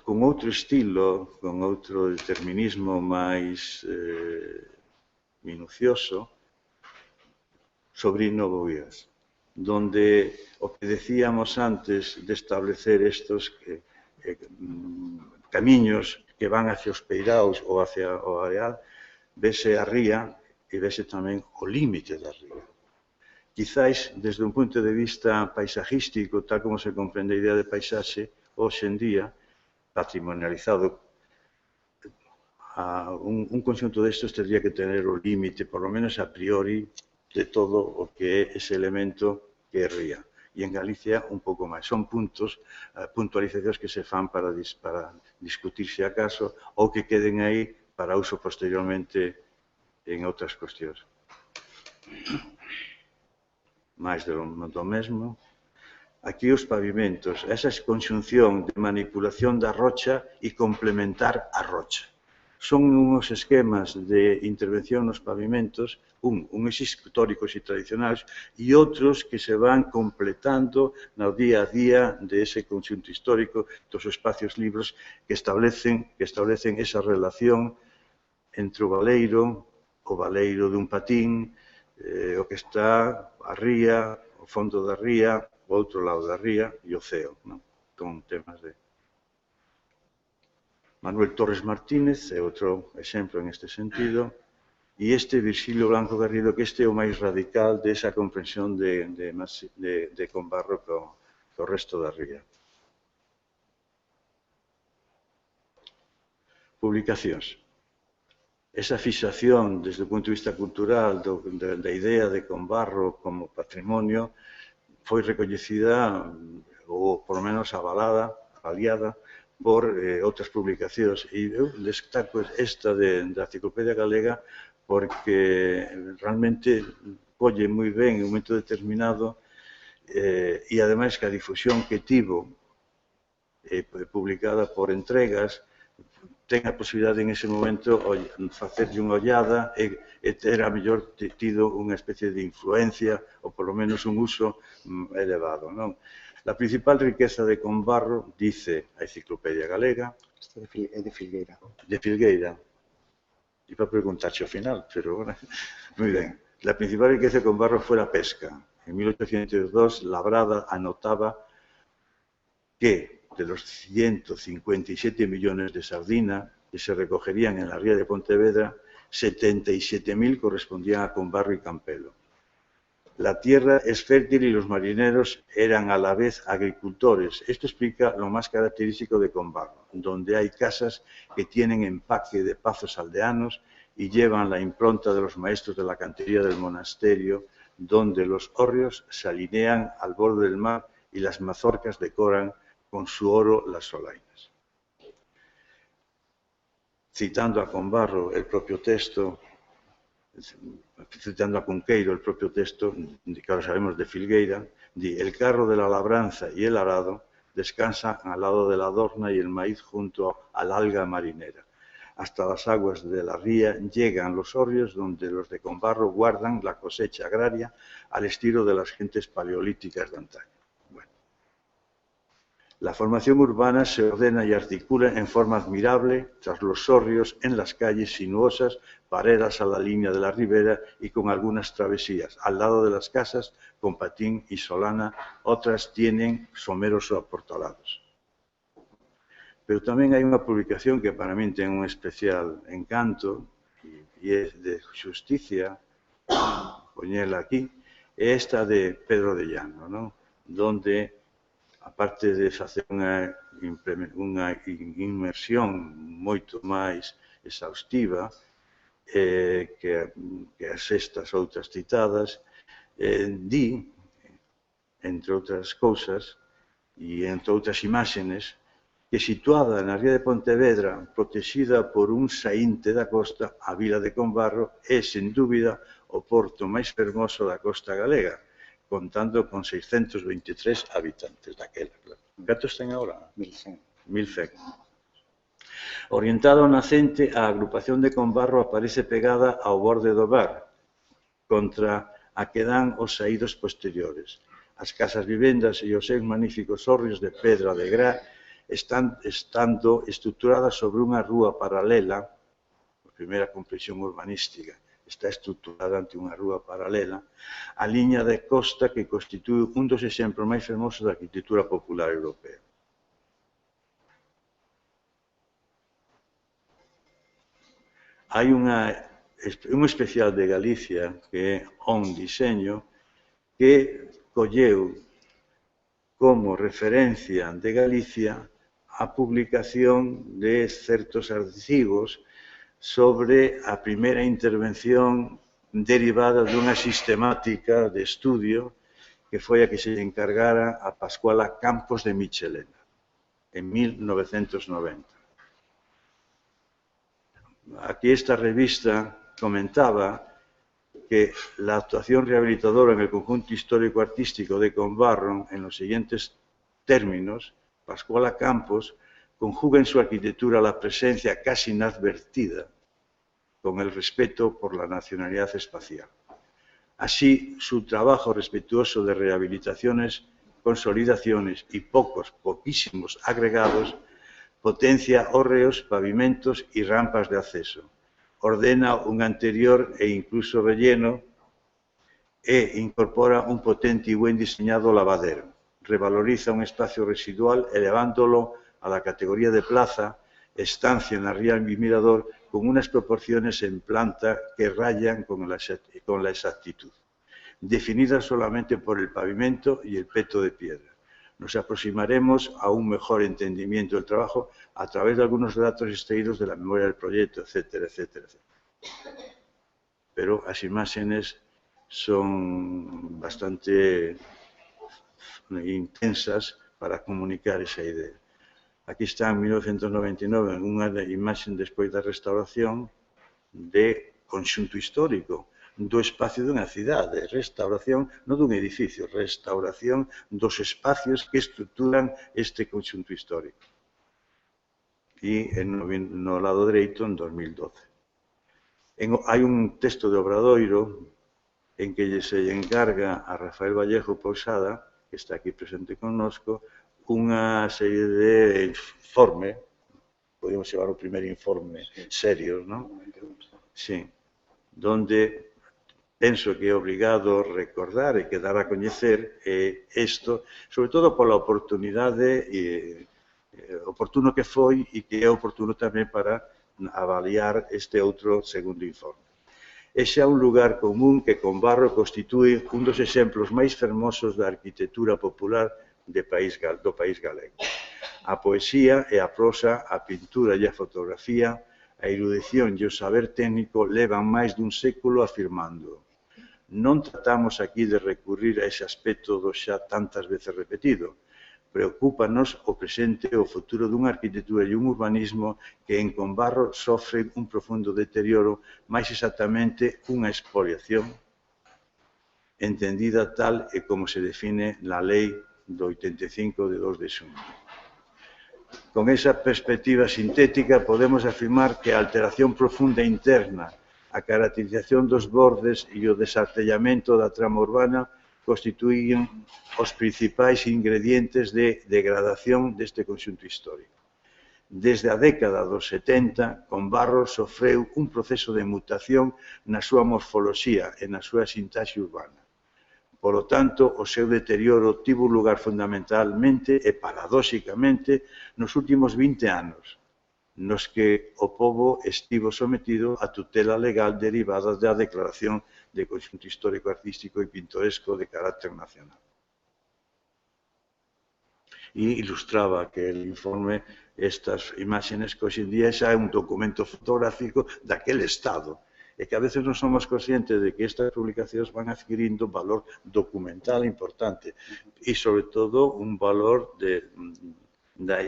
Speaker 1: con outro estilo, con outro determinismo máis minucioso, Sobrino Bovías, donde o que decíamos antes de establecer estos camiños que van hacia os peiraos ou hacia o areal, vese a ría e vese tamén o límite da ría. Quizáis, desde un punto de vista paisajístico, tal como se comprende a idea de paisaxe, hoxe en día, patrimonializado, un conxunto destes tendría que tener o límite, por lo menos a priori, de todo o que é ese elemento que é ría. E en Galicia un pouco máis. Son puntos, puntualizacións que se fan para discutir se acaso ou que queden aí para uso posteriormente en outras cuestións. Máis do mesmo. Aquí os pavimentos, esa conxunción de manipulación da rocha e complementar a rocha. Son unhos esquemas de intervención nos pavimentos, uns históricos e tradicionais, e outros que se van completando no día a día de ese conxunto histórico, dos espacios libres que establecen esa relación entre o valeiro dun patín, o que está a ría, o fondo da ría, o outro lado da ría e o ceo, non? Con temas de... Manuel Torres Martínez é outro exemplo en este sentido, e este Virxilio Blanco Garrido, que este é o máis radical desa comprensión de Combarro co resto da ría. Publicacións. Esa fixación, desde o punto de vista cultural, da idea de Combarro como patrimonio, foi recoñecida, ou por lo menos avaliada, por outras publicacións. E eu destaco esta da Enciclopedia Galega porque realmente colle moi ben en un momento determinado e ademais que a difusión que tivo publicada por entregas ten a posibilidade en ese momento facerlle unha ollada e ter a mellor tido unha especie de influencia ou por lo menos un uso elevado, non? La principal riqueza de Combarro, dice a Enciclopedia Galega...
Speaker 2: Isto é de Filgueira.
Speaker 1: De Filgueira. Iba a preguntarche ao final, pero... Moi ben. La principal riqueza de Combarro foi a pesca. en 1802, Labrada anotaba que de los 157 millones de sardina que se recogerían en la ría de Pontevedra, 77.000 correspondían a Combarro y Campelo. La tierra es fértil y los marineros eran a la vez agricultores. Esto explica lo más característico de Combarro, donde hay casas que tienen empaque de pazos aldeanos y llevan la impronta de los maestros de la cantería del monasterio, donde los hórreos se alinean al borde del mar y las mazorcas decoran con su oro las solainas. Citando a Combarro el propio texto, citando a Cunqueiro el propio texto, que ahora sabemos de Filgueira, di, el carro de la labranza y el arado descansan al lado de la adorna y el maíz junto al alga marinera. Hasta las aguas de la ría llegan los hórreos donde los de Combarro guardan la cosecha agraria al estilo de las gentes paleolíticas de antaño. Bueno. La formación urbana se ordena y articula en forma admirable tras los hórreos en las calles sinuosas, paralelas a la línea de la ribera y con algunas travesías. Al lado de las casas, con patín y solana, otras tienen someros o aportalados. Pero tamén hai unha publicación que para min ten un especial encanto e é de xusticia, poñela aquí, é esta de Pedro de Llano, ¿no? Donde, aparte de facer unha inmersión moito máis exhaustiva que as estas outras citadas, di, entre outras cousas, e entre outras imágenes, que situada na ría de Pontevedra, protexida por un saínte da costa, a vila de Combarro é, sen dúbida, o porto máis fermoso da costa galega, contando con 623 habitantes daquela. Cantos ten agora?
Speaker 2: 1100.
Speaker 1: 1100. Orientada ao nacente, a agrupación de Combarro aparece pegada ao borde do mar, contra a que dan os saídos posteriores. As casas vivendas e os seus magníficos hórreos de pedra de gra estando estructuradas sobre unha rúa paralela, a primeira comprensión urbanística, está estructurada ante unha rúa paralela, a liña de costa que constitúe un dos exemplos máis fermosos da arquitectura popular europea. Hai un especial de Galicia, que é On Diseño, que colleu como referencia de Galicia a publicación de certos artigos sobre a primeira intervención derivada dunha sistemática de estudio que foi a que se encargara a Pascuala Campos de Michelena, en 1990. Aquí esta revista comentaba que la actuación rehabilitadora en el conjunto histórico-artístico de Combarro, en los siguientes términos, Pascuala Campos conjuga en su arquitectura la presencia casi inadvertida con el respeto por la nacionalidad espacial. Así, su trabajo respetuoso de rehabilitaciones, consolidaciones y poquísimos agregados potencia hórreos, pavimentos y rampas de acceso. Ordena un anterior e incluso relleno e incorpora un potente y buen diseñado lavadero. Revaloriza un espacio residual elevándolo a la categoría de plaza, estancia en la ría y mirador con unas proporciones en planta que rayan con la exactitud, definidas solamente por el pavimento y el peto de piedra. Nos aproximaremos a un mejor entendimiento del trabajo a través de algunos datos extraídos de la memoria del proyecto, etcétera, etcétera, etcétera. Pero las imágenes son bastante intensas para comunicar esa idea. Aquí está en 1999 unha imagen despois da restauración de conxunto histórico do espacio dunha cidade, restauración non dun edificio, restauración dos espacios que estructuran este conxunto histórico. E no lado dereito, en 2012. Hai un texto de Obradoiro en que se encarga a Rafael Vallejo Pousada, que está aquí presente connosco, unha serie de informe, podemos chamar o primeiro informe serio, non? Sí, donde penso que é obrigado recordar e que dar a coñecer isto, sobre todo pola oportunidade oportuno que foi e que é oportuno tamén para avaliar este outro segundo informe. É xa un lugar común que con Barro constitúe un dos exemplos máis fermosos da arquitectura popular do país galego. A poesía e a prosa, a pintura e a fotografía, a erudición e o saber técnico levan máis dun século afirmando. Non tratamos aquí de recurrir a ese aspecto do xa tantas veces repetido. Preocúpanos o presente e o futuro dunha arquitectura e un urbanismo que en Combarro sofren un profundo deterioro, máis exactamente unha expoliación, entendida tal e como se define na Lei do 85 de 2 de xunio. Con esa perspectiva sintética podemos afirmar que a alteración profunda interna, a caracterización dos bordes e o desartellamento da trama urbana constituían os principais ingredientes de degradación deste conxunto histórico. Desde a década dos 70, Combarro sofreu un proceso de mutación na súa morfoloxía e na súa sintaxe urbana. Polo tanto, o seu deterioro tivo lugar fundamentalmente e paradóxicamente nos últimos 20 anos, nos que o pobo estivo sometido a tutela legal derivada da Declaración de Conxunto Histórico, Artístico e Pintoresco de carácter nacional. E ilustraba aquel informe estas imágenes que hoxe en día xa é un documento fotográfico daquele estado, e que a veces non somos conscientes de que estas publicacións van adquirindo valor documental importante e, sobre todo, un valor da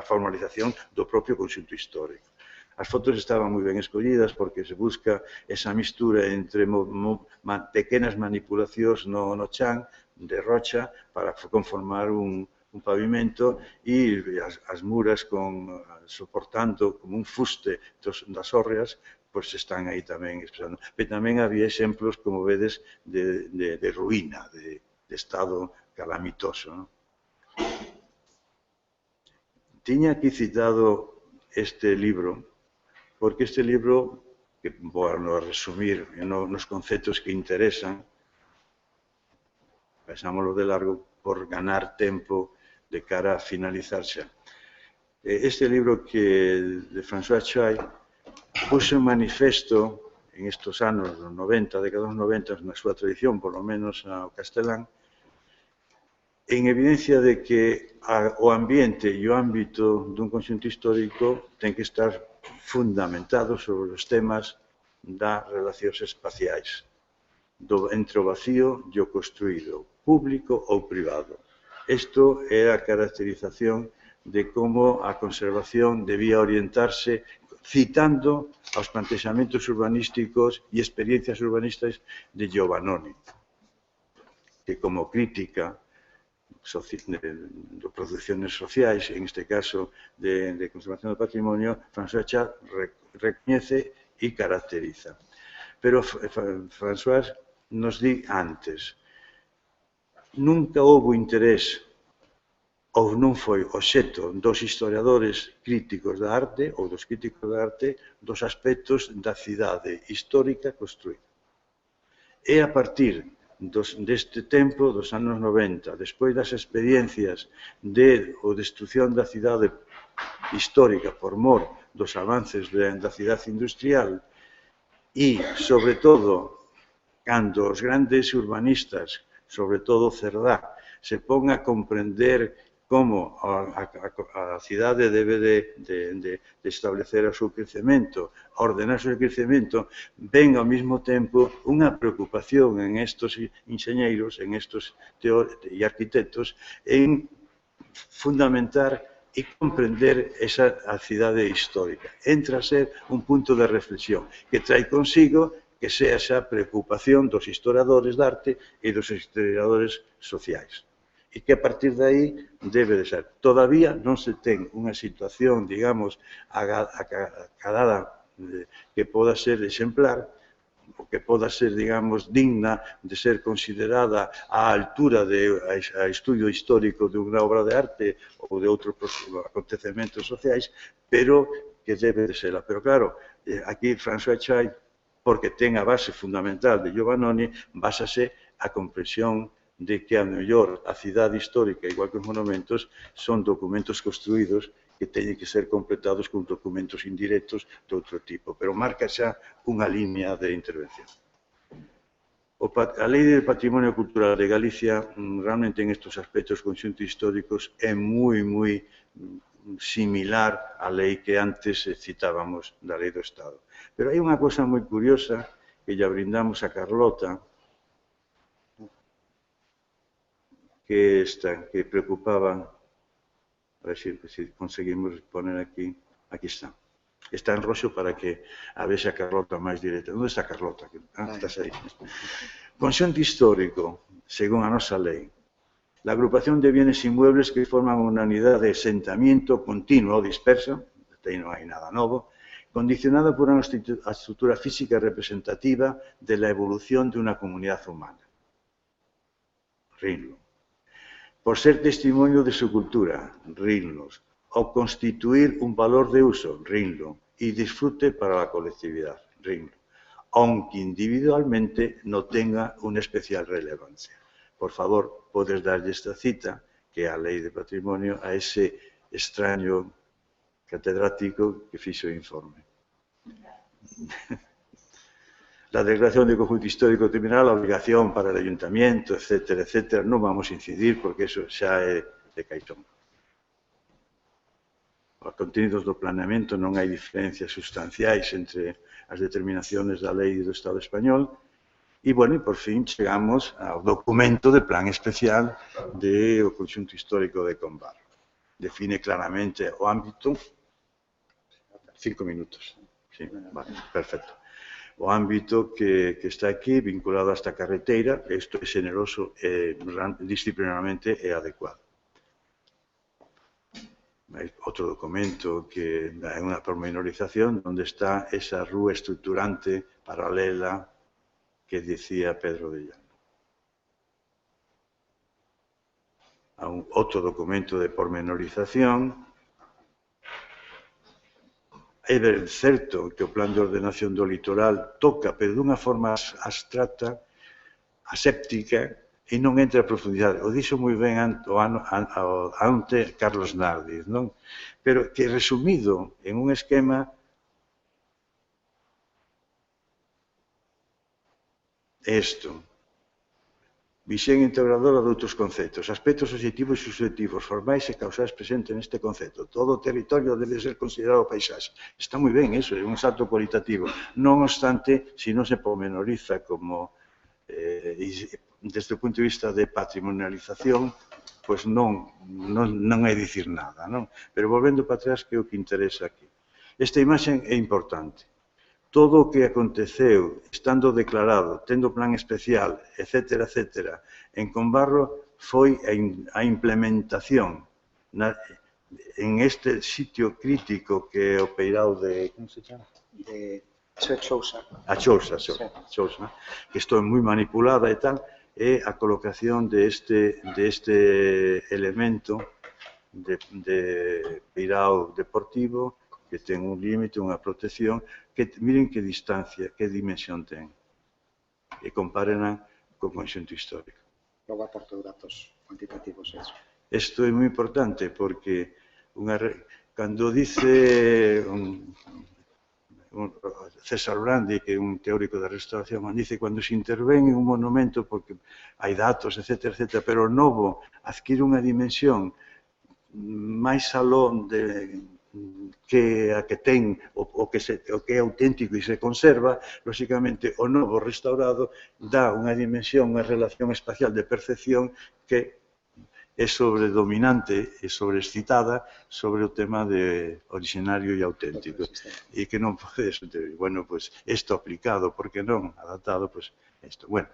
Speaker 1: formalización do propio conxunto histórico. As fotos estaban moi ben escollidas porque se busca esa mistura entre pequenas manipulacións no chan de rocha para conformar un pavimento e as muras soportando como un fuste das hórreas, pois están aí tamén expresando. Pero tamén había exemplos, como vedes, de ruína, de estado calamitoso. Tiña aquí citado este libro, porque este libro, que vou a resumir nos conceptos que interesan, pasámoslo de largo por ganar tempo de cara a finalizar xa. Este libro de François Chay puxo en manifesto en estos anos dos 90, décadas 90, na súa tradición, por lo menos ao castelán, en evidencia de que o ambiente e o ámbito dun conxunto histórico ten que estar fundamentado sobre os temas das relacións espaciais, entre o vacío e o construído, público ou privado. Isto é a caracterización de como a conservación debía orientarse citando aos plantexamentos urbanísticos e experiencias urbanistas de Giovannoni, que como crítica de produciones sociais, en este caso de conservación do patrimonio, François Chay recoñece e caracteriza. Pero François nos di antes, nunca houve interés ou non foi obxecto dos historiadores críticos da arte ou dos críticos da arte dos aspectos da cidade histórica construída. É a partir deste tempo, dos anos 90, despois das experiencias de destrucción da cidade histórica por mor dos avances da cidade industrial e, sobre todo, cando os grandes urbanistas, sobre todo Cerdá, se pon a comprender como a cidade debe de establecer o seu crecemento, ordenar o seu crecemento, ven ao mesmo tempo unha preocupación en estos enxeñeiros, en estos e arquitectos, en fundamentar e comprender a cidade histórica. Entra a ser un punto de reflexión que trae consigo que sea esa preocupación dos historiadores de arte e dos historiadores sociais. E que a partir de aí debe de ser. Todavía non se ten unha situación, digamos, acadada que poda ser exemplar, o que poda ser, digamos, digna de ser considerada á altura de estudio histórico de unha obra de arte ou de outros acontecementos sociais, pero que debe de ser. Pero claro, aquí François Chay porque ten a base fundamental de Giovannoni, básase a comprensión de que, a mellor, a cidade histórica, igual que os monumentos, son documentos construídos que teñen que ser completados con documentos indirectos de outro tipo, pero marca xa unha línea de intervención. A Lei de Patrimonio Cultural de Galicia realmente en estes aspectos conxuntos históricos é moi similar á lei que antes citábamos da Lei do Estado. Pero hai unha cosa moi curiosa que lle brindamos a Carlota, que preocupaba, a ver se conseguimos poner aquí está. Está en roxo para que a vexe a Carlota máis directa. Onde está Carlota? Estás aí. Conxunto histórico, según a nosa lei, la agrupación de bienes inmuebles que forman unha unidade de asentamiento continuo o disperso, aí non hai nada novo, condicionada por unha estructura física representativa de la evolución de unha comunidade humana. Rinlo. Por ser testimonio de su cultura, rinlos. O constituir un valor de uso, rinlo, y disfrute para la colectividad, rinlo, aunque individualmente no tenga una especial relevancia. Por favor, podes darlle esta cita, que é a Lei de Patrimonio, a ese extraño catedrático que fixo o informe. La declaración de conjunto histórico terminará la obligación para el ayuntamiento, etcétera, etcétera. Non vamos a incidir porque eso xa é de caixón. Os contenidos do planeamento non hai diferencias sustanciais entre as determinaciones da Lei do Estado español e, bueno, por fin chegamos ao documento de plan especial do conxunto histórico de Combarro. Define claramente o ámbito. 5 minutos. Sí, vale, perfecto. O ámbito que está aquí vinculado a esta carreteira, isto é generoso e disciplinarmente é adecuado. Hai outro documento que é unha pormenorización onde está esa rúa estructurante paralela que dicía Pedro de Llano. Há outro documento de pormenorización. É certo que o plan de ordenación do litoral toca, pero dunha forma abstracta, aséptica, e non entra a profundidade. O dixo moi ben ante Carlos Nardiz, non? Pero que resumido en un esquema isto. Visión integradora de outros conceptos, aspectos obxectivos e subjetivos, formais e causais presentes neste concepto. Todo o territorio debe ser considerado paisaxe. Está moi ben, iso, é un salto cualitativo. Non obstante, se non se pormenoriza como desde o punto de vista de patrimonialización, pois non é dicir nada, non? Pero volvendo para atrás, que é o que interesa aquí. Esta imaxe é importante. Todo o que aconteceu, estando declarado, tendo plan especial, etcétera, etcétera, en Combarro foi a implementación en este sitio crítico que é o Peirao de... como se chama? A Chousa, que estou moi manipulada e tal, é a colocación de este elemento de peirao deportivo que ten un límite, unha protección, que miren que distancia, que dimensión ten. E compárenla co conxunto histórico.
Speaker 2: Logo aporto datos cuantitativos.
Speaker 1: Isto é moi importante porque cando dice César Brandi, que é un teórico da restauración, dice cando se intervén en un monumento porque hai datos, etcétera, etcétera, pero o novo adquire unha dimensión máis alón que a que ten o que é auténtico e se conserva, lóxicamente o novo restaurado dá unha dimensión, unha relación espacial de percepción que é sobredominante e sobreexcitada sobre o tema de originario e auténtico e que non podes entender. Bueno, pois isto aplicado, porque non adaptado, pois isto. Bueno,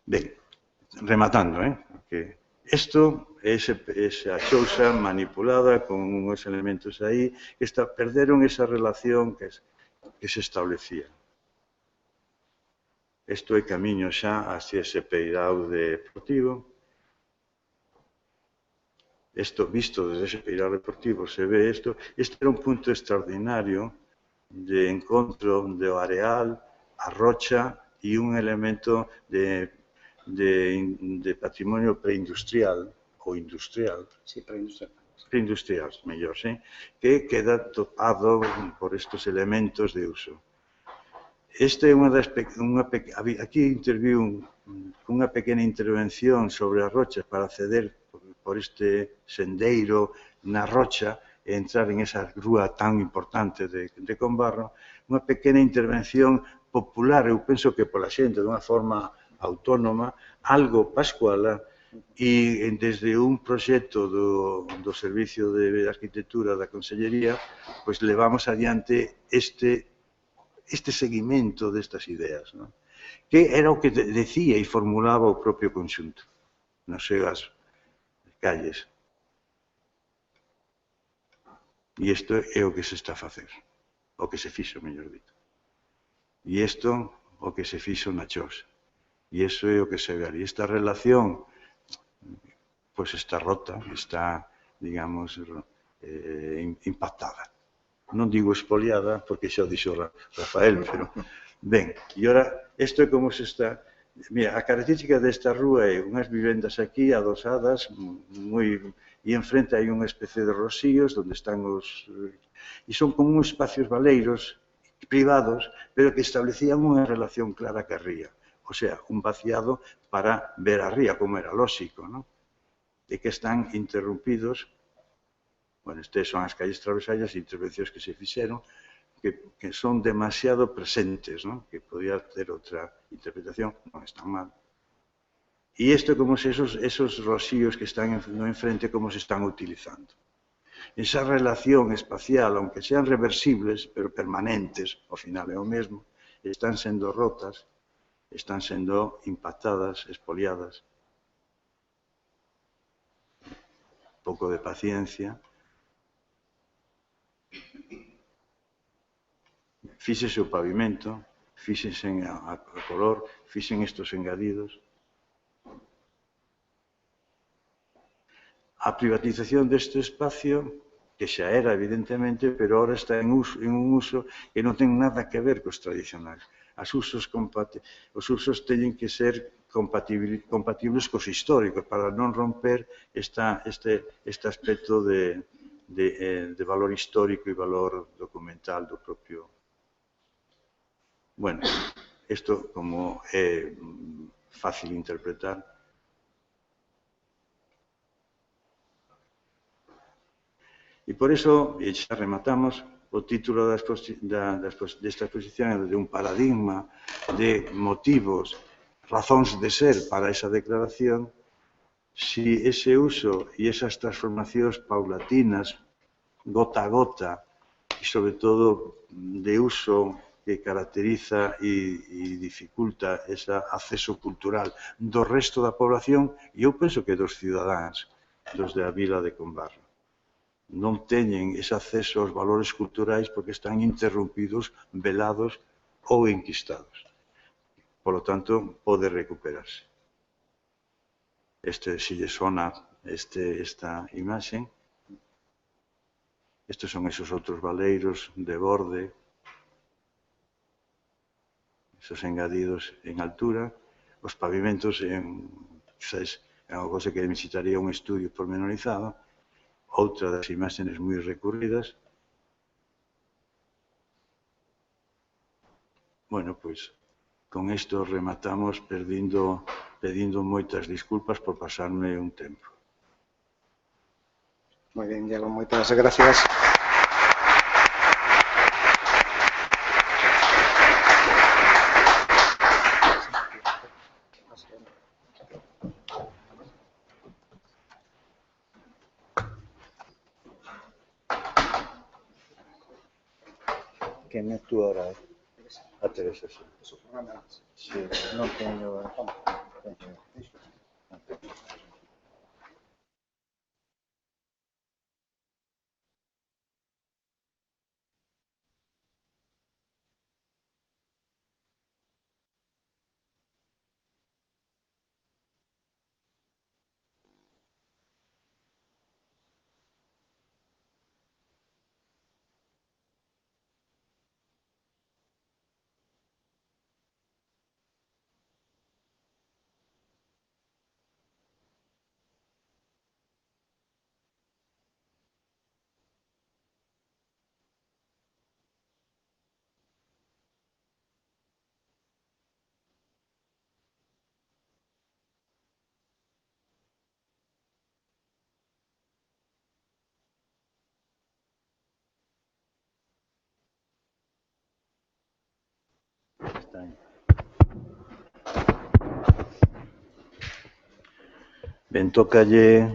Speaker 1: ben, rematando, que isto é esa cousa manipulada con uns elementos aí que perderon esa relación que se establecía. Isto é camiño xa hacia ese peirao deportivo. Isto, visto desde ese peirao deportivo, se ve isto. Este era un punto extraordinario de encontro do areal, a rocha e un elemento de patrimonio preindustrial ou industrial.
Speaker 2: Sí, preindustrial.
Speaker 1: Preindustrial, mellor, sí, que queda topado por estes elementos de uso. Esta é aquí interviu unha pequena intervención sobre as rochas para acceder por este sendeiro na rocha e entrar en esa rúa tan importante de Combarro, unha pequena intervención popular, eu penso que pola xente, dunha forma autónoma, algo pascuala, e desde un proxecto do Servicio de Arquitectura da Consellería, pois levamos adiante este seguimento destas ideas, non? Que era o que decía e formulaba o propio conxunto nas seus calles. E isto é o que se está a facer, o que se fixo, mellor dito. E isto o que se fixo na Chos. E iso é o que se ve ali. Esta relación pois está rota, está, digamos, impactada. Non digo expoliada, porque xa o dixo Rafael, pero, ben, e ora, isto é como se está. Mira, a característica desta rúa é unhas vivendas aquí adosadas, e enfrente hai unha especie de rosíos, onde están e son como uns espacios baleiros privados, pero que establecían unha relación clara ca ría. O sea, un vaciado para ver a ría, como era lóxico, non? E que están interrompidos. Bueno, estas son as calles travesallas e intervencións que se fixeron que son demasiado presentes, ¿no? Que podía ter outra interpretación, non están mal. E isto é como se esos rosíos que están no enfrente, como se están utilizando. Esa relación espacial, aunque sean reversibles, pero permanentes, ao final é o mesmo, están sendo rotas, están sendo impactadas, expoliadas. Un pouco de paciencia. Fíxese o pavimento, fíxense a color, fixen estos engadidos. A privatización deste espacio, que xa era, evidentemente, pero ahora está en un uso que non ten nada que ver cos tradicionais. Os usos teñen que ser compatibles cos históricos para non romper este aspecto de valor histórico e valor documental do propio. Bueno, isto como é fácil interpretar. E por iso, e xa rematamos, o título desta exposición é de un paradigma de motivos, razóns de ser para esa declaración, si ese uso e esas transformacións paulatinas, gota a gota, e sobre todo de uso que caracteriza e dificulta ese acceso cultural do resto da población, e eu penso que dos cidadáns, dos da vila de Combarro. Non teñen ese acceso aos valores culturais porque están interrompidos, velados ou enquistados. Por lo tanto, pode recuperarse. Se lle sona esta imaxe, estes son esos outros valeiros de borde, esos engadidos en altura, os pavimentos quizás é unha cosa que necesitaría un estudio pormenorizado, outra das imaxes moi recurridas. Bueno, pois, con isto rematamos pedindo moitas disculpas por pasarme un tempo.
Speaker 2: Moi ben, Diego, moitas gracias.
Speaker 1: Quen é tú ahora? A Teresa, sí. Sí, non teño... Ben, tócalle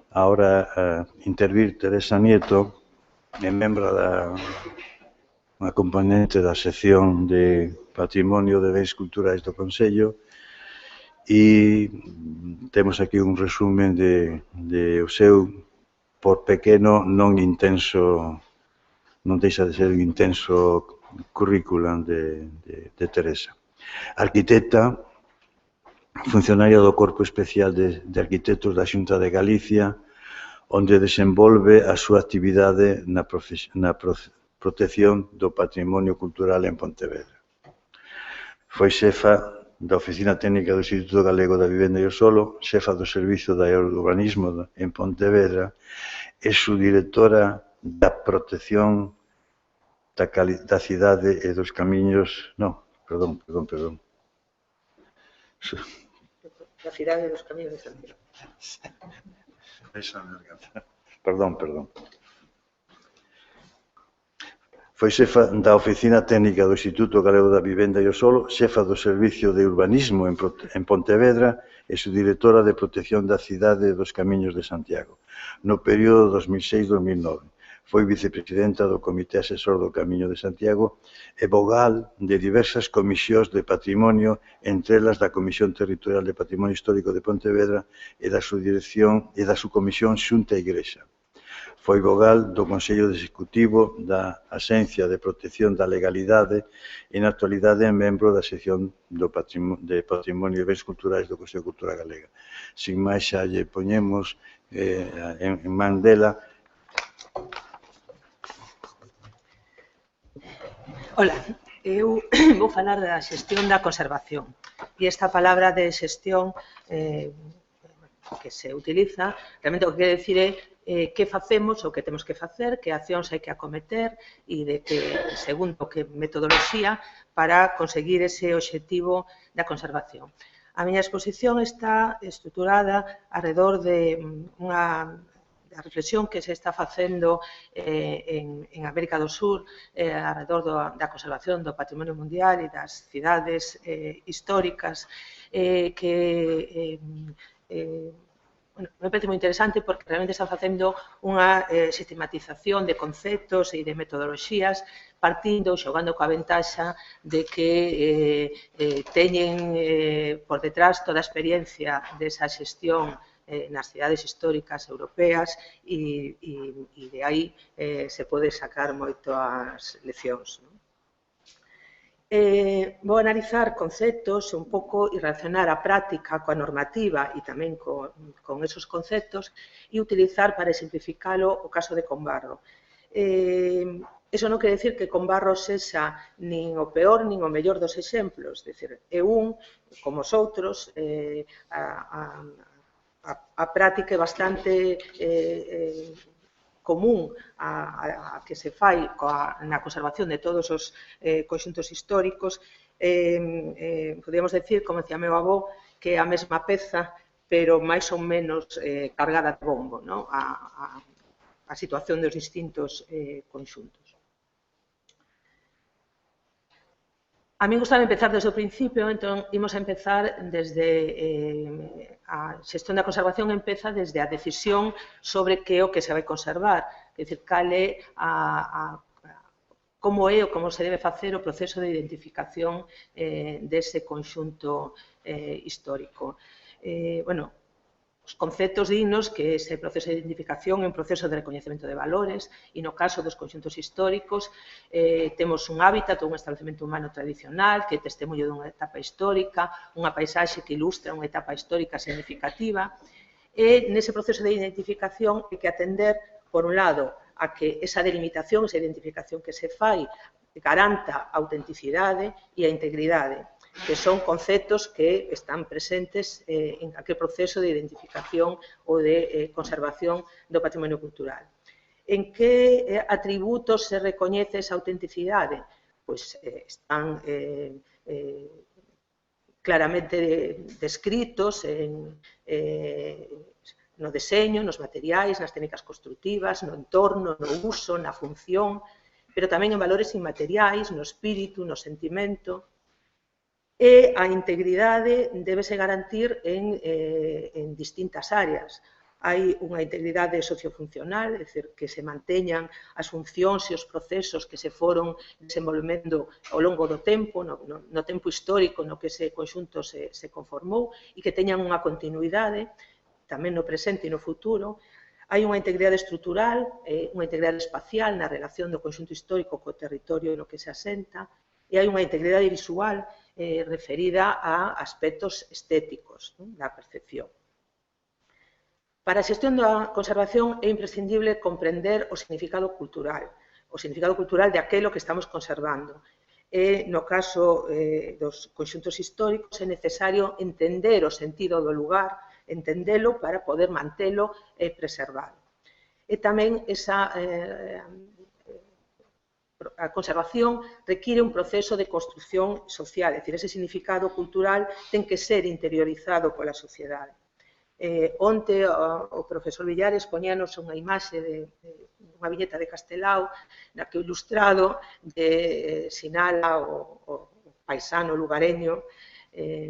Speaker 1: ahora intervir Teresa Nieto, membro unha componente da sección de Patrimonio de Bens Culturais do Consello, e temos aquí un resumen de o seu, por pequeno, non intenso, non deixa de ser un intenso currículum de Teresa. Arquitecta, funcionaria do Corpo Especial de Arquitectos da Xunta de Galicia, onde desenvolve a súa actividade na protección do patrimonio cultural en Pontevedra. Foi xefa da Oficina Técnica do Instituto Galego da Vivenda e o Solo, xefa do Servizo de Urbanismo en Pontevedra e subdirectora da protección da cidade e dos camiños... Non, perdón.
Speaker 3: Da cidade e dos camiños de Santiago.
Speaker 1: Perdón. Foi xefa da Oficina Técnica do Instituto Galego da Vivenda e o Solo, xefa do Servicio de Urbanismo en Pontevedra e subdirectora de Protección da Cidade e dos Camiños de Santiago. No período 2006-2009, foi vicepresidenta do Comité Asesor do Camiño de Santiago e vogal de diversas comisións de patrimonio, entre elas da Comisión Territorial de Patrimonio Histórico de Pontevedra e da subcomisión Xunta e Igrexa. Foi vogal do Consello Executivo da Axencia de Protección da Legalidade e, na actualidade, é membro da sección de Patrimonio e Bens Culturais do Consello de Cultura Galega. Sin máis, xa lle poñemos en man dela.
Speaker 3: Hola, eu vou falar da xestión da conservación. E esta palabra de xestión que se utiliza, realmente o que quere dicir é que facemos ou que temos que facer, que accións hai que acometer e de que, segundo que metodoloxía, para conseguir ese obxectivo da conservación. A miña exposición está estruturada alrededor de unha reflexión que se está facendo en América do Sur alrededor da conservación do patrimonio mundial e das cidades históricas que me parece moi interesante porque realmente están facendo unha sistematización de conceptos e de metodoloxías partindo, xogando coa ventaxa de que teñen por detrás toda a experiencia desa xestión nas cidades históricas europeas e de aí se pode sacar moitas leccións. Vou analizar conceptos un pouco e relacionar a práctica coa normativa e tamén con esos conceptos e utilizar para simplificalo o caso de Combarro. Eso non quere dicir que Combarro sexa nin o peor nin o mellor dos exemplos, é dicir, é un, como os outros, a práctica é bastante común a que se fai na conservación de todos os conxuntos históricos. Podríamos decir, como decía meu avó, que é a mesma peza, pero máis ou menos cargada de bombo, a situación dos distintos conxuntos. A mí gustaba empezar desde o principio, entón imos a empezar desde a xestión da conservación empeza desde a decisión sobre que é o que se vai conservar, é dicir, cal é como é ou como se debe facer o proceso de identificación dese conxunto histórico. Bueno, os conceptos dignos que ese proceso de identificación é un proceso de recoñecemento de valores e no caso dos conxuntos históricos temos un hábitat ou un establecemento humano tradicional que é testemunho dunha etapa histórica, unha paisaxe que ilustra unha etapa histórica significativa e nese proceso de identificación hai que atender, por un lado, a que esa delimitación, esa identificación que se fai garanta a autenticidade e a integridade, que son conceptos que están presentes en aquel proceso de identificación ou de conservación do patrimonio cultural. En que atributos se recoñece esa autenticidade? Pois están claramente descritos no deseño, nos materiais, nas técnicas construtivas, no entorno, no uso, na función, pero tamén en valores inmateriais, no espírito, no sentimento. E a integridade débese garantir en distintas áreas. Hai unha integridade sociofuncional, é dicir, que se manteñan as funcións e os procesos que se foron desenvolvendo ao longo do tempo, no tempo histórico no que ese conxunto se conformou, e que teñan unha continuidade, tamén no presente e no futuro. Hai unha integridade estrutural, unha integridade espacial na relación do conxunto histórico co territorio no que se asenta, e hai unha integridade visual referida a aspectos estéticos da percepción. Para a xestión da conservación é imprescindible comprender o significado cultural de aquelo que estamos conservando. E, no caso dos conxuntos históricos, é necesario entender o sentido do lugar, entendelo para poder mantelo e preservalo. E tamén a conservación require un proceso de construcción social, é dicir, ese significado cultural ten que ser interiorizado pola sociedade. Onte o profesor Villares poñanos unha imaxe unha viñeta de Castelao na que o ilustrado sinala o paisano lugareño,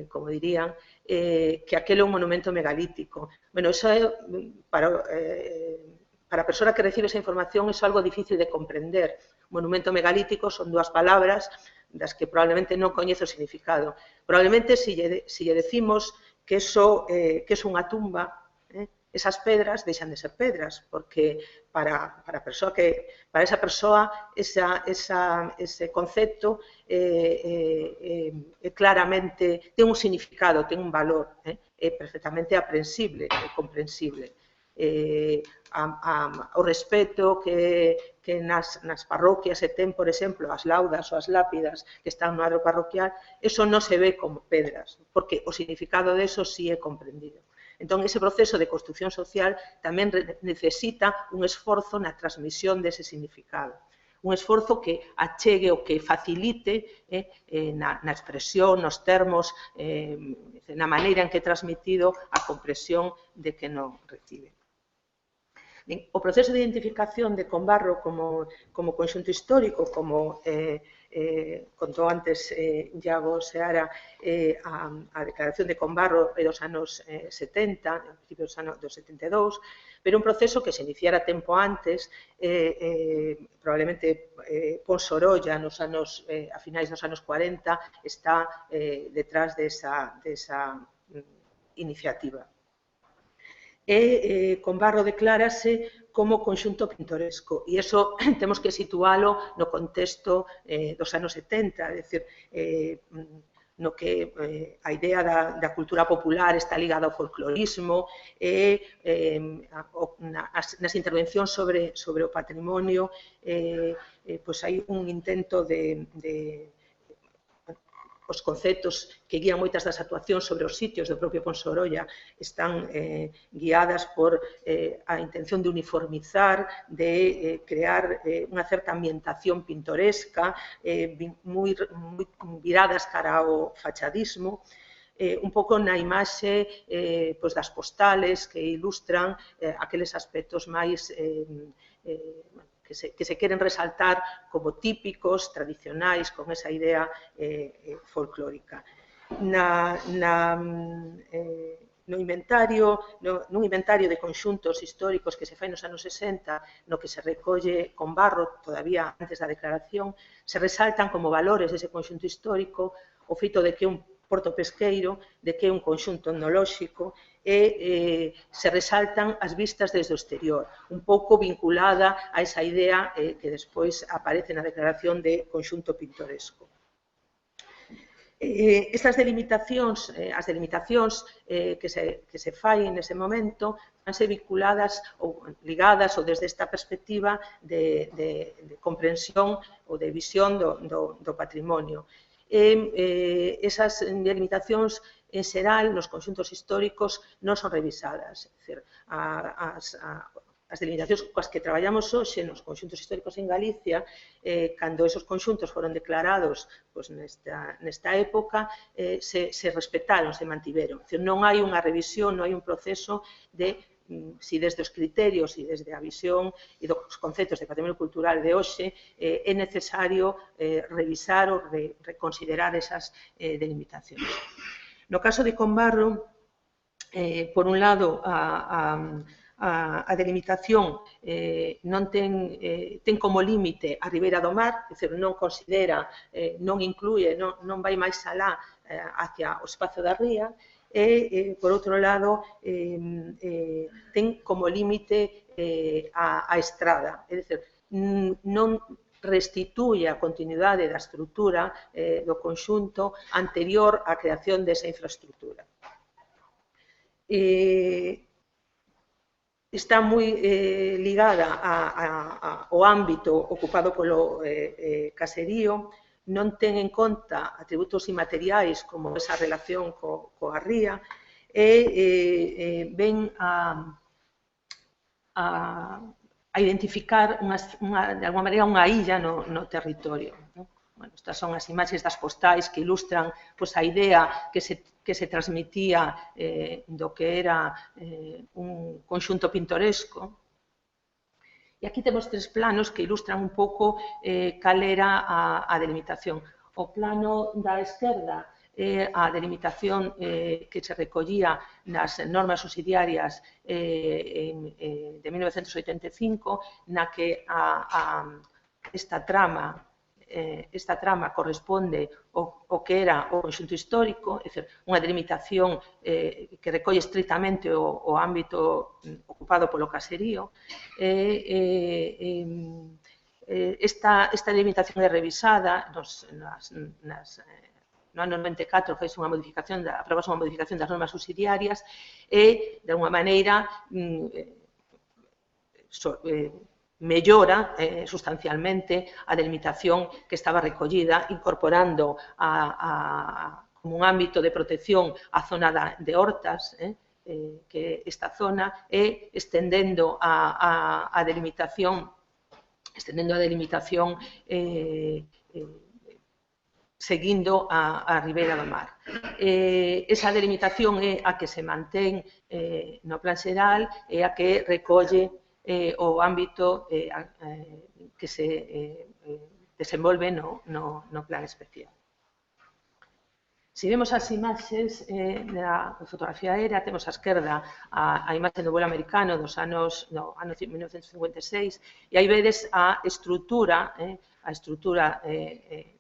Speaker 3: como dirían, que aquele é un monumento megalítico. Bueno, iso é para a persoa que recibe esa información é algo difícil de comprender. Monumento megalítico son dúas palabras das que probablemente non coñece o significado. Probablemente, se lle decimos que eso é unha tumba, esas pedras deixan de ser pedras, porque para esa persoa ese concepto claramente ten un significado, ten un valor, é perfectamente aprensible e comprensible. O respeto que nas parroquias se ten, por exemplo, as laudas ou as lápidas que están no adro parroquial, eso non se ve como pedras, porque o significado de eso sí é comprendido. Entón, ese proceso de construcción social tamén necesita un esforzo na transmisión dese significado. Un esforzo que achegue ou que facilite na expresión, nos termos, na maneira en que é transmitido a comprensión de que non recibe. O proceso de identificación de Combarro como conxunto histórico, como contou antes Iago Seara, a declaración de Combarro é dos anos 70, a principios dos 72, pero un proceso que se iniciara tempo antes, probablemente Pons Sorolla a finais dos anos 40 está detrás desa iniciativa. E Combarro declárase como conxunto pintoresco, e iso temos que situalo no contexto dos anos 70, é dicir, no que a idea da cultura popular está ligada ao folclorismo e nas intervencións sobre o patrimonio hai un intento de os conceptos que guían moitas das actuacións sobre os sitios do propio Pons Sorolla están guiadas por a intención de uniformizar, de crear unha certa ambientación pintoresca, moi viradas cara ao fachadismo, un pouco na imaxe das postales que ilustran aqueles aspectos máis que se queren resaltar como típicos, tradicionais, con esa idea folclórica. Nun inventario de conxuntos históricos que se fai nos anos 60, no que se recolle Combarro, todavía antes da declaración, se resaltan como valores dese conxunto histórico o feito de que un porto pesqueiro, de que é un conxunto etnolóxico, e se resaltan as vistas desde o exterior, un pouco vinculada a esa idea que despois aparece na declaración de conxunto pintoresco. Estas delimitacións, as delimitacións que se fai nese momento, vanse vinculadas ou ligadas ou desde esta perspectiva de comprensión ou de visión do patrimonio. Esas delimitacións en xeral nos conxuntos históricos non son revisadas, é dicir, as delimitacións coas que traballamos hoxe nos conxuntos históricos en Galicia, cando esos conxuntos foron declarados nesta época, se respetaron, se mantiveron. Non hai unha revisión, non hai un proceso de si desde os criterios e desde a visión e dos conceptos de patrimonio cultural de hoxe é necesario revisar ou reconsiderar esas delimitacións. No caso de Combarro, por un lado, a delimitación non ten como límite a Ribeira do Mar, é dicir, non considera, non incluye, non vai máis alá hacia o espazo da ría, e, por outro lado, ten como límite a estrada, é dicir, non restituye a continuidade da estrutura do conxunto anterior á creación desa infraestructura. Está moi ligada ao ámbito ocupado polo caserío, non ten en conta atributos inmateriais como esa relación coa ría e ven a identificar de alguma maneira unha illa no territorio. Bueno, estas son as imaxes das postais que ilustran a idea que se transmitía do que era un conxunto pintoresco. E aquí temos tres planos que ilustran un pouco cal era a delimitación. O plano da esquerda é a delimitación que se recollía nas normas subsidiarias de 1985, na que esta trama corresponde ao que era o conxunto histórico, é dicir, unha delimitación que recolle estritamente o ámbito ocupado polo caserío. Esta delimitación é revisada no ano 94, fez unha modificación, aprobase unha modificación das normas subsidiarias e, de alguma maneira, mellora sustancialmente a delimitación que estaba recollida, incorporando como un ámbito de protección a zona de Hortas, que esta zona, e estendendo a delimitación seguindo a Ribeira do Mar. Esa delimitación é a que se mantén no plan xeral e a que recolle o ámbito que se desenvolve no plan especial. Se vemos as imaxes da fotografía aérea, temos á esquerda a imaxe do vuelo americano do ano 1956 e aí vedes a estrutura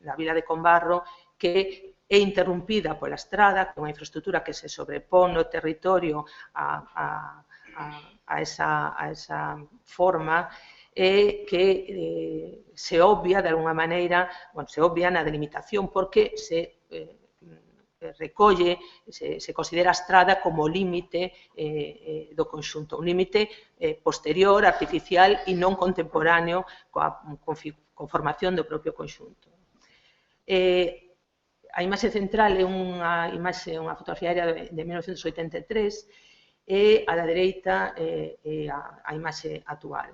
Speaker 3: da vila de Combarro que é interrumpida pola estrada, que é unha infraestructura que se sobrepón no territorio a esa forma e que se obvia de alguna maneira, se obvia na delimitación porque se recolle, se considera a estrada como límite do conxunto, un límite posterior, artificial e non contemporáneo coa conformación do propio conxunto. A imaxe central é unha fotografía aérea de 1983 e a da dereita a imaxe actual.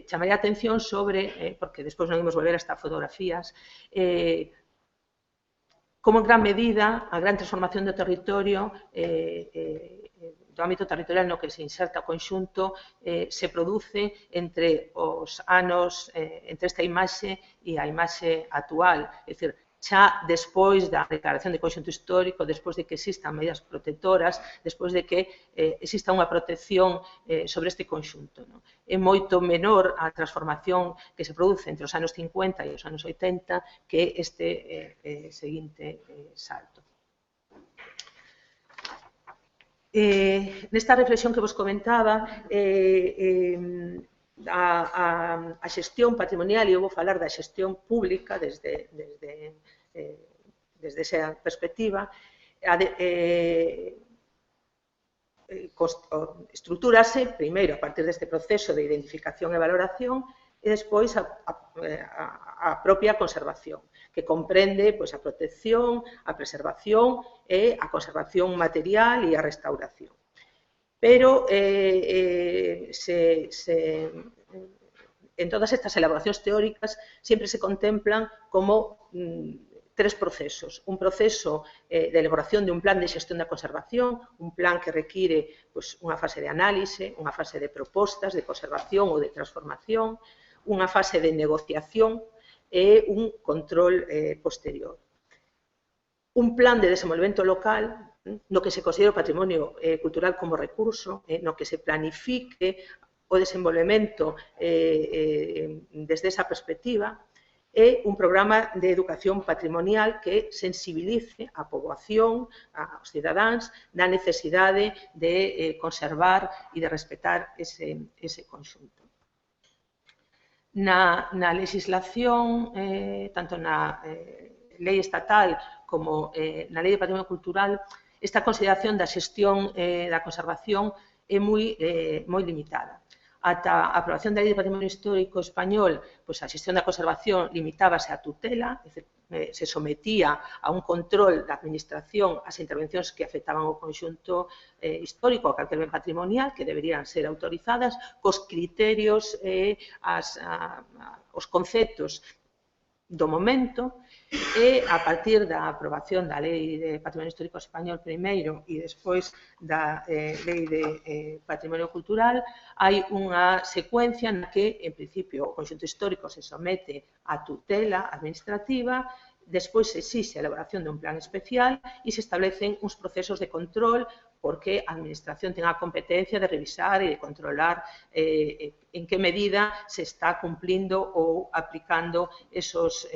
Speaker 3: Chamaría a atención sobre, porque despois non imos volver a estas fotografías, como en gran medida a gran transformación do territorio, do ámbito territorial no que se inserta o conxunto, se produce entre os anos, entre esta imaxe e a imaxe actual. É dicir, xa despois da declaración de conxunto histórico, despois de que existan medidas protectoras, despois de que exista unha protección sobre este conxunto. É moito menor a transformación que se produce entre os anos 50 e os anos 80 que este seguinte salto. Nesta reflexión que vos comentaba, a xestión patrimonial, e eu vou falar da xestión pública desde esa perspectiva, estruturase primeiro a partir deste proceso de identificación e valoración e despois a propia conservación, que comprende a protección, a preservación e a conservación material e a restauración. Pero en todas estas elaboracións teóricas sempre se contemplan como tres procesos. Un proceso de elaboración de un plan de xestión da conservación, un plan que require unha fase de análise, unha fase de propostas de conservación ou de transformación, unha fase de negociación e un control posterior. Un plan de desenvolvemento local no que se considera o patrimonio cultural como recurso, no que se planifique o desenvolvemento desde esa perspectiva, e un programa de educación patrimonial que sensibilice a poboación, aos cidadáns, da necesidade de conservar e de respetar ese conxunto. Na legislación, tanto na lei estatal como na lei de patrimonio cultural, esta consideración da xestión da conservación é moi limitada. Ata a aprobación da Lei de Patrimonio Histórico Español, a xestión da conservación limitábase a tutela, se sometía a un control da administración ás intervencións que afectaban o conxunto histórico ou calquer ben patrimonial, que deberían ser autorizadas, cos criterios e os conceptos do momento, e a partir da aprobación da Lei de Patrimonio Histórico Español primeiro e despois da Lei de Patrimonio Cultural, hai unha secuencia na que, en principio, o conxunto histórico se somete a tutela administrativa, despois se exixe a elaboración dun plan especial e se establecen uns procesos de control porque a administración ten a competencia de revisar e de controlar en que medida se está cumplindo ou aplicando esas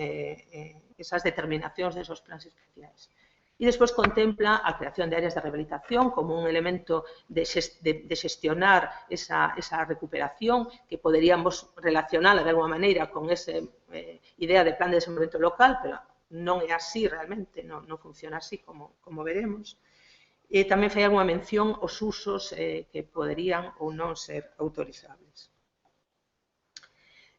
Speaker 3: determinacións desos plans especiais. E despois contempla a creación de áreas de rehabilitación como un elemento de xestionar esa recuperación que poderíamos relacionala de alguma maneira con esa idea de plan de desenvolvemento local, pero non é así realmente, non funciona así como veremos. E tamén fai algunha mención aos usos que poderían ou non ser autorizables.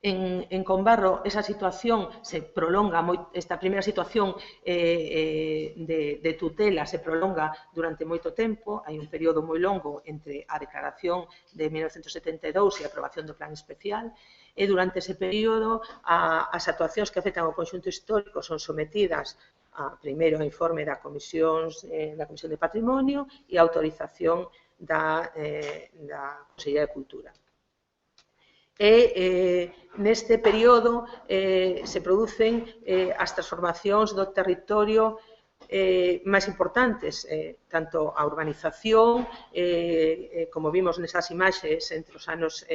Speaker 3: En Combarro, esa situación se prolonga, esta primeira situación de tutela se prolonga durante moito tempo, hai un período moi longo entre a declaración de 1972 e a aprobación do plan especial, e durante ese período as actuacións que afectan ao conxunto histórico son sometidas primeiro ao informe da Comisión de Patrimonio e a autorización da Consellería de Cultura. E neste período se producen as transformacións do territorio máis importantes, tanto a urbanización, como vimos nesas imaxes entre os anos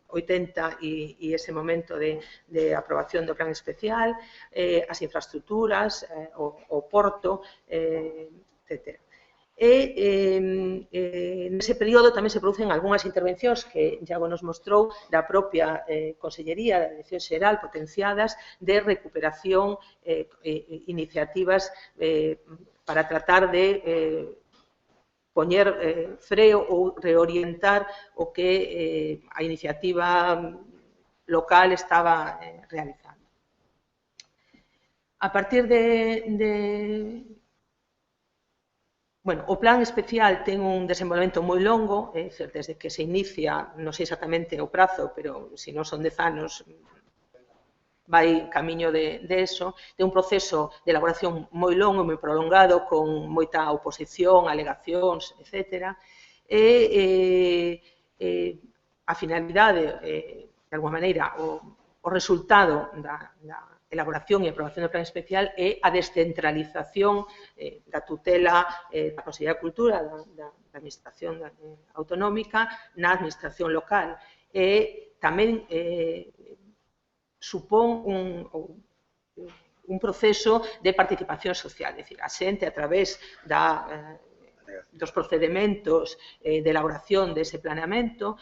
Speaker 3: 80 e ese momento de aprobación do plan especial, as infraestructuras, o porto, etc. Nese período tamén se producen algunhas intervencións que Iago nos mostrou da propia Consellería da Dirección Xeral potenciadas de recuperación, iniciativas para tratar de poñer freo ou reorientar o que a iniciativa local estaba realizando. A partir o plan especial ten un desenvolvemento moi longo, desde que se inicia, non sei exactamente o prazo, pero se non son 10 anos, vai camiño de eso, ten un proceso de elaboración moi longo, moi prolongado, con moita oposición, alegacións, etc. A finalidade, de alguma maneira, o resultado da elaboración e aprobación do plan especial é a descentralización da tutela da Consellería de Cultura, da Administración Autonómica, na Administración local. E tamén supón un proceso de participación social, é dicir, a xente a través dos procedementos de elaboración dese planeamento,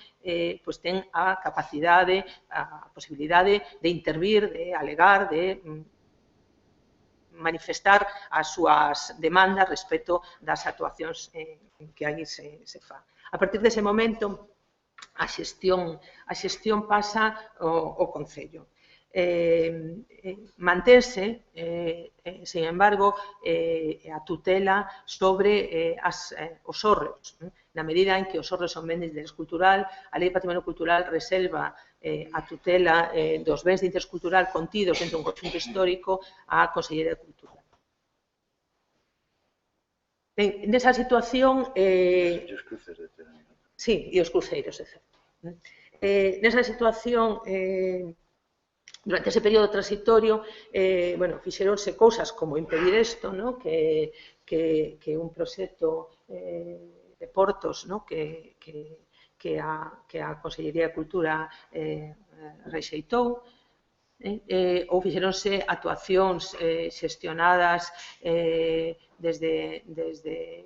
Speaker 3: ten a capacidade, a posibilidade de intervir, de alegar, de manifestar as súas demandas respecto das actuacións que aí se fan. A partir dese momento, a xestión pasa ao Concello. mantense, sin embargo, a tutela sobre os hórreos. Na medida en que os hórreos son bens de interés cultural, a Lei de Patrimonio Cultural reserva a tutela dos bens de interés cultural contidos dentro dun conxunto histórico á Consellería de Cultura. Nesa situación...
Speaker 1: E os cruces de cerámica.
Speaker 3: Sí, e os cruceiros, é certo. Nesa situación, durante ese período transitorio, fixeronse cousas como impedir isto, que un proxecto de portos que a Consellería de Cultura rexeitou, ou fixeronse actuacións xestionadas desde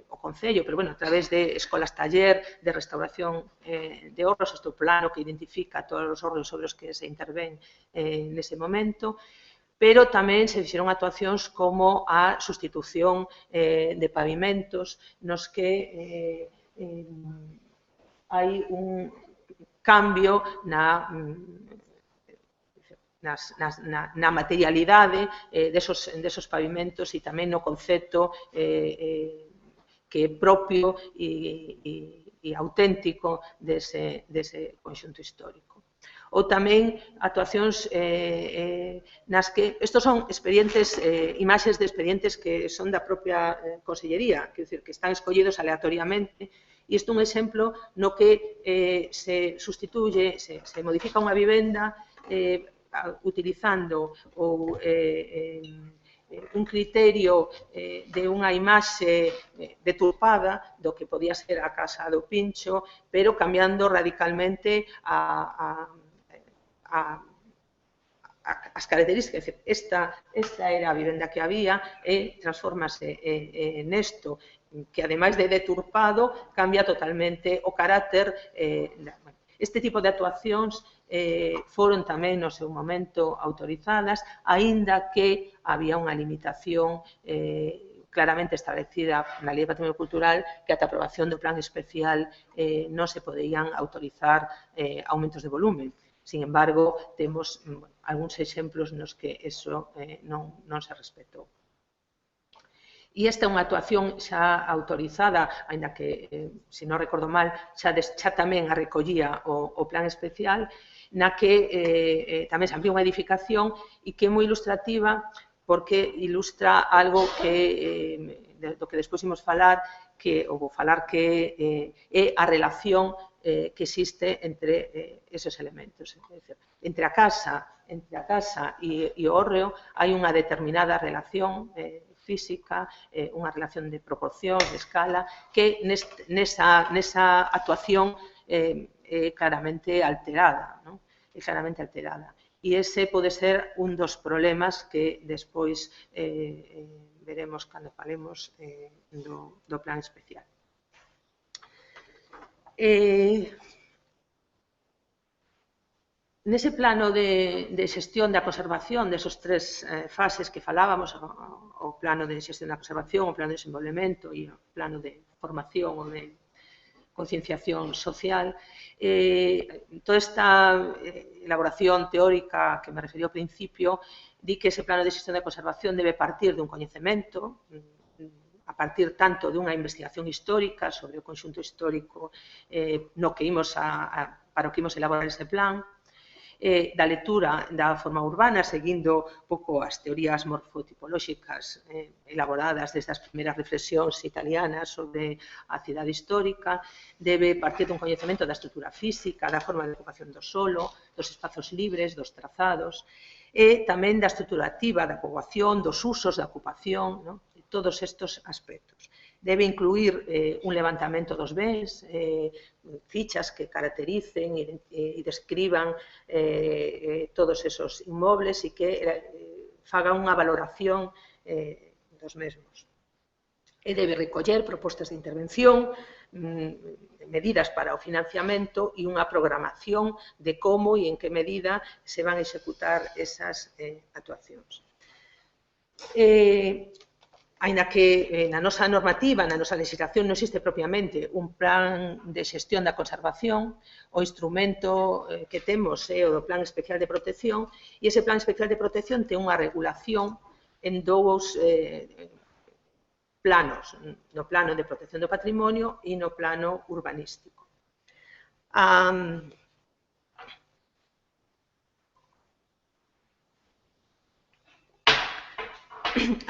Speaker 3: o Concello, pero, a través de escolas taller, de restauración de hórreos, este plano que identifica todos os hórreos sobre os que se intervén nese momento, pero tamén se fixeron actuacións como a sustitución de pavimentos, nos que hai un cambio na materialidade desos pavimentos e tamén no concepto que é propio e auténtico dese conxunto histórico. Ou tamén actuacións nas que... Estos son expedientes, imaxes de expedientes que son da propia Consellería, que están escollidos aleatoriamente, e isto é un exemplo no que se sustituye, se modifica unha vivenda utilizando un criterio de unha imaxe deturpada do que podía ser a casa do Pincho, pero cambiando radicalmente as características. Esta era a vivenda que había e transformase nesto, que ademais de deturpado, cambia totalmente o carácter. Este tipo de actuacións foron tamén no seu momento autorizadas, aínda que había unha limitación claramente establecida na Lei de Patrimonio Cultural, que ata a aprobación do plan especial non se podían autorizar aumentos de volumen. Sin embargo, temos algúns exemplos nos que eso non se respetou. E esta é unha actuación xa autorizada, aínda que, se non recordo mal, xa tamén a recollía o plan especial, na que tamén se ampliou unha edificación e que é moi ilustrativa porque ilustra algo do que despois imos falar, ou vou falar, que é a relación que existe entre esos elementos. Entre a casa e o hórreo hai unha determinada relación física, unha relación de proporción, de escala, que nesa actuación é claramente alterada. É claramente alterada. E ese pode ser un dos problemas que despois veremos cando falemos do plan especial. Nese plano de xestión da conservación, desos tres fases que falábamos, o plano de xestión da conservación, o plano de desenvolvemento e o plano de formación ou de concienciación social, toda esta elaboración teórica que me referí ao principio, di que ese plano de xestión da conservación debe partir dun coñecemento, a partir tanto dunha investigación histórica sobre o conxunto histórico para o que imos elaborar ese plan, da lectura da forma urbana, seguindo un pouco as teorías morfotipolóxicas elaboradas desde as primeiras reflexións italianas sobre a cidade histórica, debe partir dun coñecemento da estrutura física, da forma de ocupación do solo, dos espazos libres, dos trazados, e tamén da estrutura activa, da poboación, dos usos da ocupación, de todos estes aspectos. Debe incluir un levantamento dos bens, fichas que caractericen e describan todos esos inmobles e que fagan unha valoración dos mesmos. E debe recoller propostas de intervención, medidas para o financiamento e unha programación de como e en que medida se van a executar esas actuacións. Aínda que na nosa normativa, na nosa legislación, non existe propiamente un plan de xestión da conservación, o instrumento que temos é o do Plan Especial de Protección, e ese Plan Especial de Protección ten unha regulación en dous planos, no plano de protección do patrimonio e no plano urbanístico.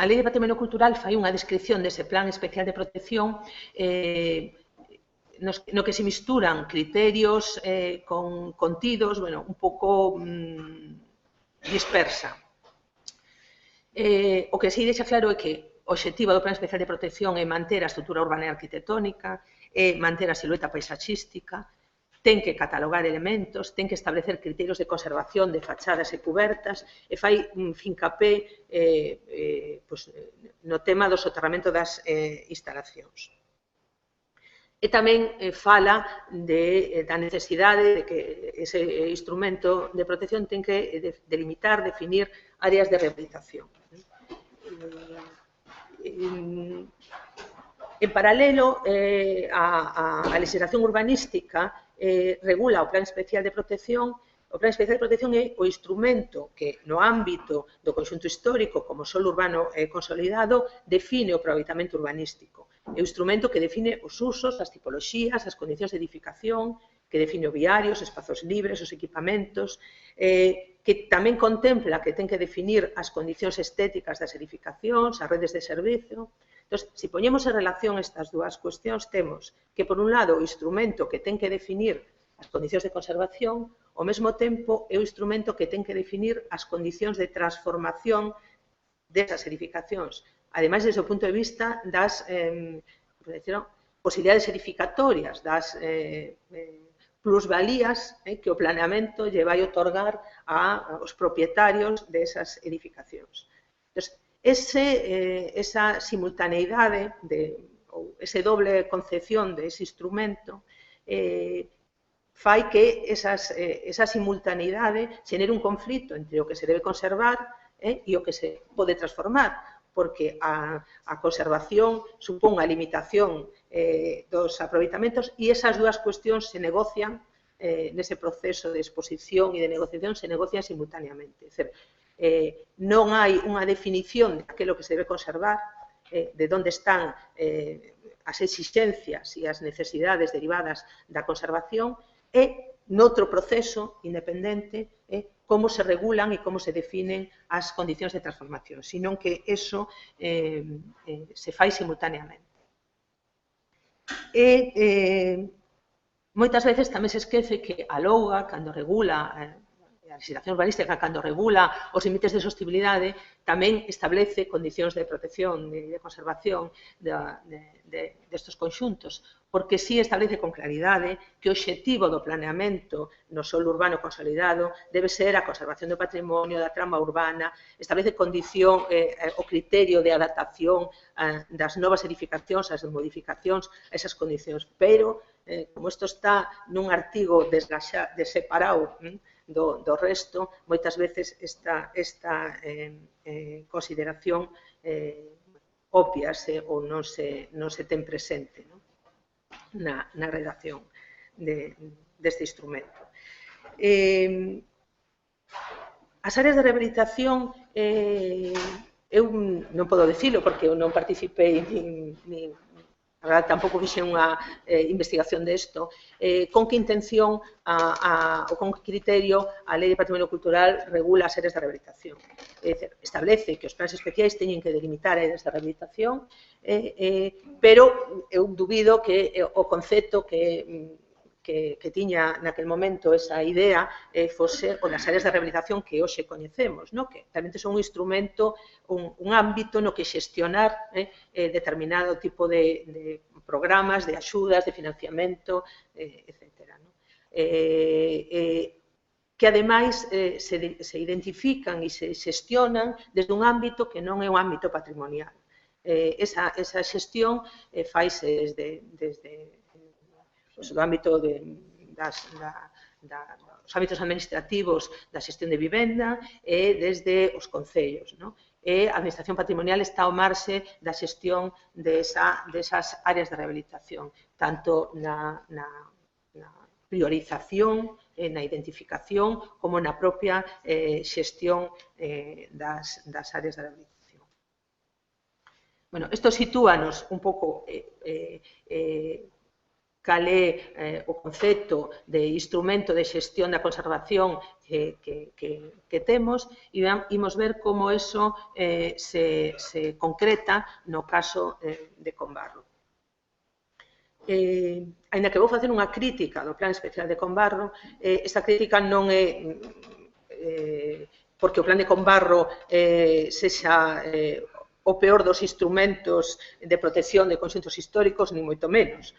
Speaker 3: A Lei de Patrimonio Cultural fai unha descripción dese plan especial de protección no que se misturan criterios con contidos, bueno, un pouco dispersa. O que se deixa claro é que o obxectivo do plan especial de protección é manter a estrutura urbana e arquitectónica, é manter a silueta paisaxística, ten que catalogar elementos, ten que establecer criterios de conservación de fachadas e cubertas e fai fincapé no tema do soterramento das instalacións. E tamén fala da necesidade de que ese instrumento de protección ten que delimitar, definir áreas de rehabilitación. En paralelo, a legislación urbanística regula o Plan Especial de Protección. O Plan Especial de Protección é o instrumento que, no ámbito do conxunto histórico, como solo urbano consolidado, define o aproveitamento urbanístico. É o instrumento que define os usos, as tipoloxías, as condicións de edificación, que define o viario, os espazos libres, os equipamentos, que tamén contempla que ten que definir as condicións estéticas das edificacións, as redes de servizo. Entón, se poñemos en relación estas dúas cuestións, temos que, por un lado, o instrumento que ten que definir as condicións de conservación, ao mesmo tempo é o instrumento que ten que definir as condicións de transformación desas edificacións. Ademais, desde o punto de vista das posibilidades edificatorias, das plusvalías que o planeamento lle vai otorgar aos propietarios desas edificacións. Entón, esa simultaneidade, ou ese doble concepción dese instrumento, fai que esa simultaneidade xenere un conflito entre o que se debe conservar e o que se pode transformar, porque a conservación supón a limitación dos aproveitamentos e esas dúas cuestións se negocian nese proceso de exposición e de negociación, se negocian simultaneamente. É dicir, non hai unha definición de aquilo que se debe conservar, de onde están as exixencias e as necesidades derivadas da conservación, e noutro proceso independente como se regulan e como se definen as condicións de transformación, senón que eso se fai simultaneamente. E moitas veces tamén se esquece que a LOUA, cando regula a legislación urbanística, cando regula os límites de sostibilidade, tamén establece condicións de protección e de conservación destes conxuntos, porque si establece con claridade que o obxectivo do planeamento no solo urbano consolidado debe ser a conservación do patrimonio, da trama urbana, establece condición, o criterio de adaptación das novas edificacións, as modificacións a esas condicións, pero, como isto está nun artigo separado do resto, moitas veces esta consideración obviase ou non se ten presente na redacción deste instrumento. As áreas de rehabilitación, eu non podo dicilo porque eu non participei nin tampouco fixe unha investigación desto, con que intención ou con que criterio a Lei de Patrimonio Cultural regula as áreas de rehabilitación. Establece que os plans especiais teñen que delimitar áreas de rehabilitación, pero eu dubido que o concepto que tiña naquel momento esa idea fose o das áreas de rehabilitación que hoxe coñecemos, que realmente son un instrumento, un ámbito no que xestionar determinado tipo de programas, de axudas, de financiamento, etc. Que, ademais, se identifican e se xestionan desde un ámbito que non é un ámbito patrimonial. Esa xestión faise desde do ámbito dos ámbitos administrativos da xestión de vivenda e desde os concellos. e a Administración Patrimonial está ao marxe da xestión desas áreas de rehabilitación, tanto na priorización, na identificación, como na propia xestión das áreas de rehabilitación. Bueno, isto sitúanos un pouco cal é o concepto de instrumento de xestión da conservación que temos e imos ver como eso se concreta no caso de Combarro. Aínda que vou facer unha crítica do Plan Especial de Combarro, esta crítica non é porque o Plan de Combarro sexa o peor dos instrumentos de protección de conxuntos históricos, ni moito menos.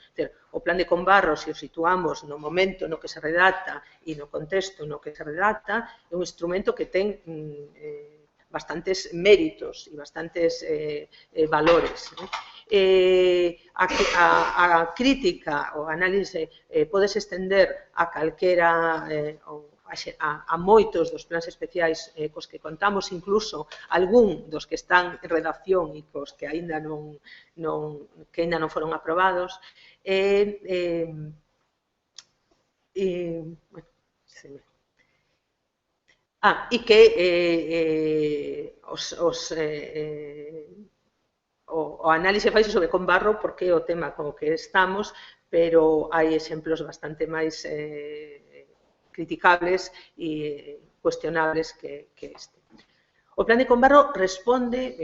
Speaker 3: O Plan de Combarro, se o situamos no momento no que se redacta e no contexto no que se redacta, é un instrumento que ten bastantes méritos e bastantes valores. A crítica, o análise, podese estender a calquera a moitos dos plans especiais cos que contamos, incluso algún dos que están en redacción e cos que aínda non foron aprobados. E que o análise faise sobre Combarro porque é o tema co que estamos, pero hai exemplos bastante máis criticables e cuestionables que este. O Plan de Combarro responde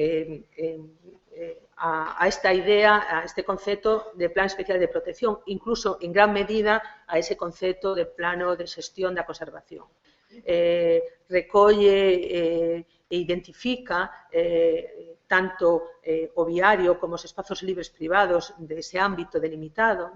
Speaker 3: a esta idea, a este concepto de Plan Especial de Protección, incluso en gran medida a ese concepto de plano de xestión da conservación. Recolle e identifica tanto o viario como os espazos libres privados dese ámbito delimitado,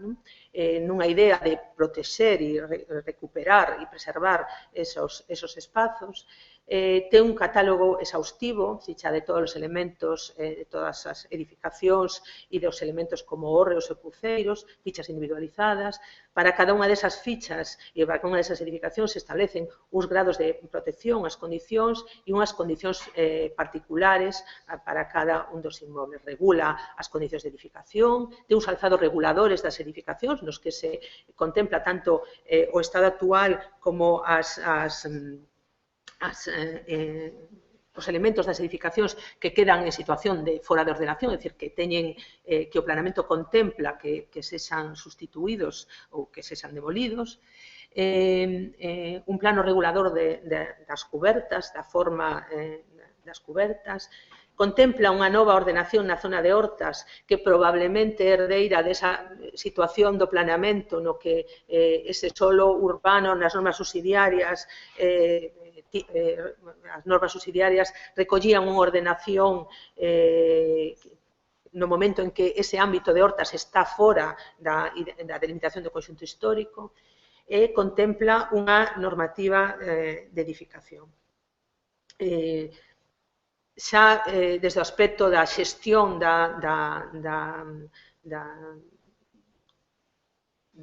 Speaker 3: nunha idea de protexer e recuperar e preservar esos espazos. Ten un catálogo exhaustivo, ficha de todos os elementos, de todas as edificacións e dos elementos como hórreos e cruceiros, fichas individualizadas. Para cada unha desas fichas e para cada unha desas edificacións se establecen uns grados de protección, as condicións e unhas condicións particulares para cada un dos inmobles. Regula as condicións de edificación, ten uns alzados reguladores das edificacións nos que se contempla tanto o estado actual como os elementos das edificacións que quedan en situación de fora de ordenación, é dicir, que teñen que o planeamento contempla que sexan sustituídos ou que sexan demolidos. Un plano regulador das cubertas, da forma das cubertas. Contempla unha nova ordenación na zona de Hortas que probablemente herdeira desa situación do planeamento no que ese solo urbano nas normas subsidiarias recollían unha ordenación no momento en que ese ámbito de Hortas está fora da delimitación do conxunto histórico e contempla unha normativa de edificación. Xa desde o aspecto da xestión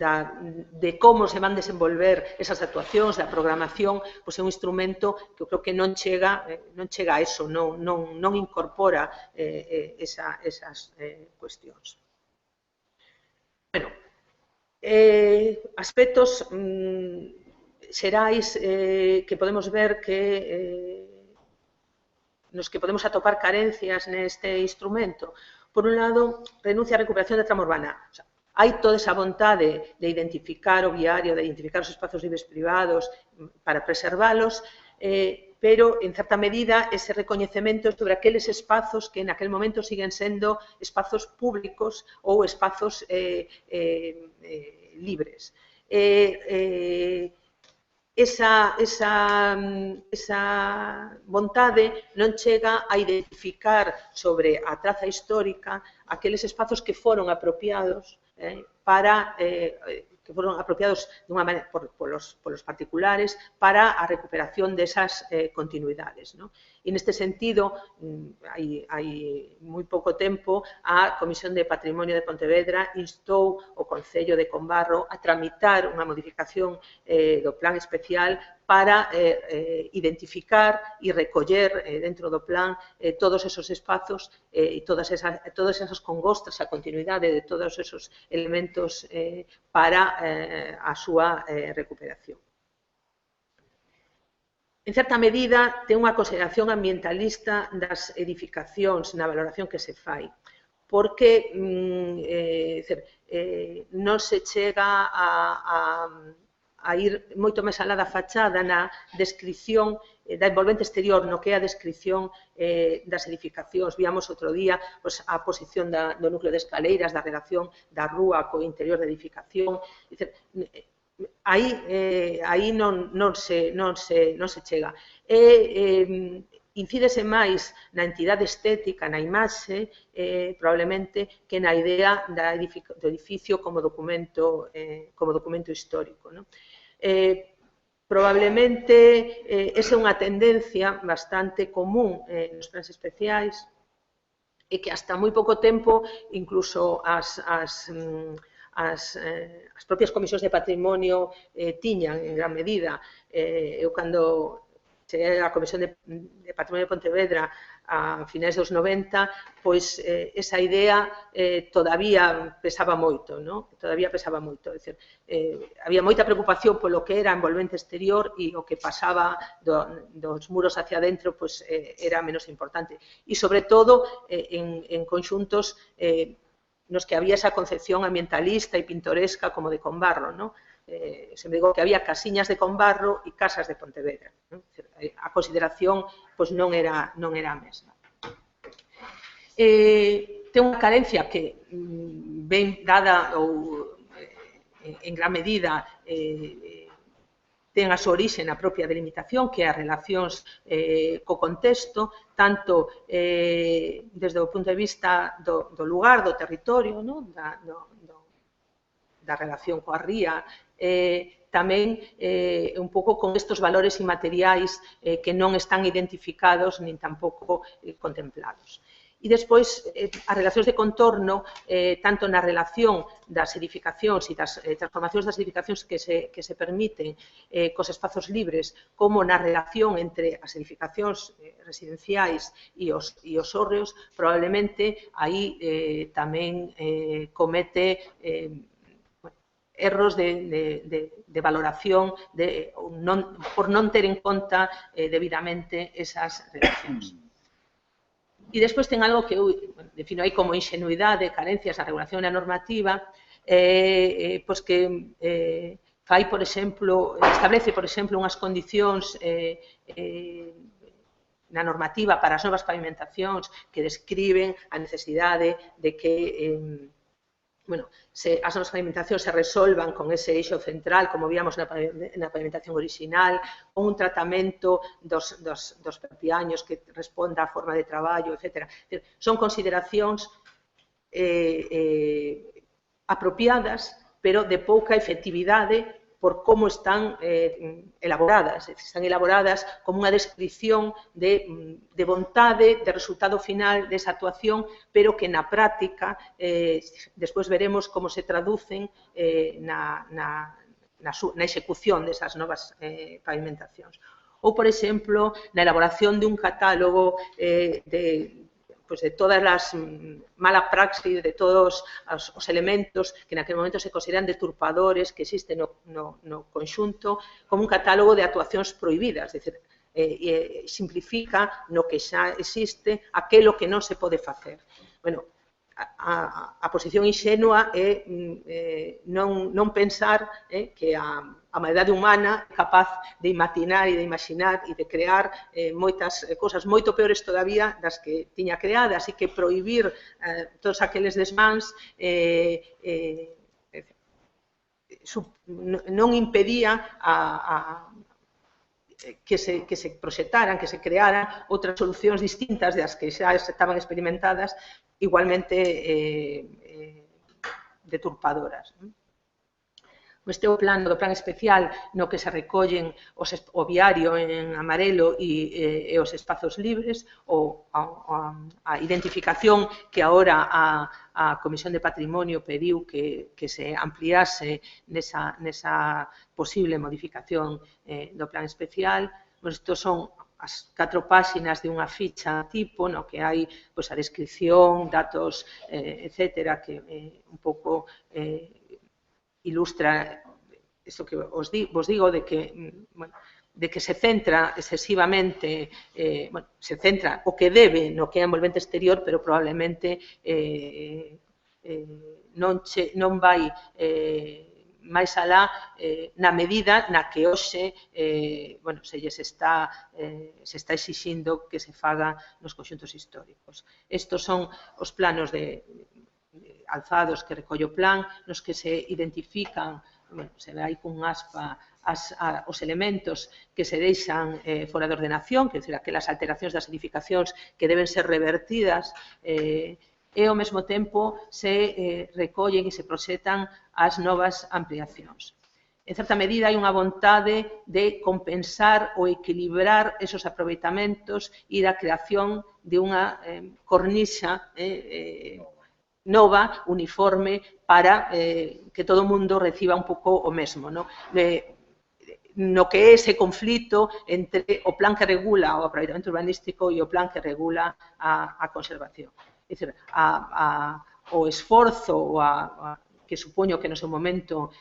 Speaker 3: de como se van desenvolver esas actuacións, da programación, pois é un instrumento que eu creo que non chega a eso, non incorpora esas cuestións. Bueno, aspectos xerais que podemos ver que nos que podemos atopar carencias neste instrumento. Por un lado, renuncia á recuperación da trama urbana. O sea, hai toda esa vontade de identificar o viario, de identificar os espazos libres privados para preservalos, pero, en certa medida, ese recoñecemento sobre aqueles espazos que naquel momento siguen sendo espazos públicos ou espazos libres. Esa vontade non chega a identificar sobre a traza histórica aqueles espazos que foron apropiados dunha maneira polos particulares para a recuperación desas continuidades. E neste sentido, hai moi pouco tempo, a Comisión de Patrimonio de Pontevedra instou o Concello de Combarro a tramitar unha modificación do plan especial para identificar e recoller dentro do plan todos esos espazos e todas esas congostas, a continuidade de todos esos elementos para a súa recuperación. En certa medida, ten unha consideración ambientalista das edificacións na valoración que se fai, porque non se chega a ir moito máis alá da fachada na descripción da envolvente exterior, no que é a descripción das edificacións. Víamos outro día a posición do núcleo de escaleiras, da relación da rúa co interior da edificación. Aí non se chega. Incídese máis na entidade estética, na imaxe, probablemente, que na idea do edificio como documento histórico. Probablemente esa é unha tendencia bastante común nos plans especiais e que hasta moi pouco tempo incluso as propias comisións de patrimonio tiñan en gran medida. Eu, cando cheguei á Comisión de Patrimonio de Pontevedra a finais dos 90, pois esa idea todavía pesaba moito, todavía pesaba moito. Había moita preocupación polo que era a envolvente exterior e o que pasaba dos muros hacia dentro era menos importante. E, sobre todo, en conxuntos nos que había esa concepción ambientalista e pintoresca como de Combarro, se me digo que había casiñas de Combarro e casas de Pontevedra. A consideración non era a mesma. Ten unha carencia que ben dada ou en gran medida ten a súa orixe na propia delimitación, que é as relacións co contexto, tanto desde o punto de vista do lugar, do territorio, da relación coa ría, tamén un pouco con estes valores inmateriais que non están identificados nin tampouco contemplados. E despois, as relacións de contorno, tanto na relación das edificacións e das transformacións das edificacións que se permiten cos espazos libres, como na relación entre as edificacións residenciais e os hórreos, probablemente aí tamén comete erros de valoración por non ter en conta debidamente esas relacións. E despois ten algo que eu defino aí como ingenuidade, carencias na regulación e na normativa, pois que fai, por exemplo, establece, por exemplo, unhas condicións na normativa para as novas pavimentacións que describen a necesidade de que as novas pavimentacións se resolvan con ese eixo central, como víamos na pavimentación original, con un tratamento dos perpiaños que responda á forma de traballo, etc. Son consideracións apropiadas, pero de pouca efectividade por como están elaboradas. Están elaboradas como unha descripción de vontade, de resultado final desa actuación, pero que na práctica, despois veremos como se traducen na execución desas novas pavimentacións. Ou, por exemplo, na elaboración dun catálogo de todas as mala praxis, de todos os elementos que naquele momento se consideran deturpadores que existen no conxunto, como un catálogo de actuacións prohibidas, é dicir, simplifica no que xa existe aquilo que non se pode facer. Bueno, a posición inxenua é non pensar que a maldade humana é capaz de imaginar e de imaginar e de crear moitas cousas moito peores todavía das que tiña creadas, e que prohibir todos aqueles desmáns non impedía que se proxectaran, que se crearan outras solucións distintas das que xa estaban experimentadas, igualmente deturpadoras. Este é o plano do plan especial no que se recollen o viario en amarelo e os espazos libres, ou a identificación que agora a Comisión de Patrimonio pediu que se ampliase nesa posible modificación do plan especial. Estos son as 4 páxinas de unha ficha tipo no que hai a descripción, datos, etcétera, que un pouco ilustra isto que vos digo de que se centra excesivamente, se centra o que debe no que é envolvente exterior, pero probablemente non vai máis alá na medida na que hoxe se está exixindo que se faga nos conxuntos históricos. Estos son os planos alzados que recolle o plan, nos que se identifican, se ve aí cun aspa, os elementos que se deixan fora de ordenación, que é dicir, aquelas alteracións das edificacións que deben ser revertidas, e ao mesmo tempo se recollen e se proxectan as novas ampliacións. En certa medida, hai unha vontade de compensar ou equilibrar esos aproveitamentos e da creación de unha cornixa nova, uniforme, para que todo o mundo reciba un pouco o mesmo, no que é ese conflito entre o plan que regula o aproveitamento urbanístico e o plan que regula a conservación. É dicir, o esforzo que supoño que no seu momento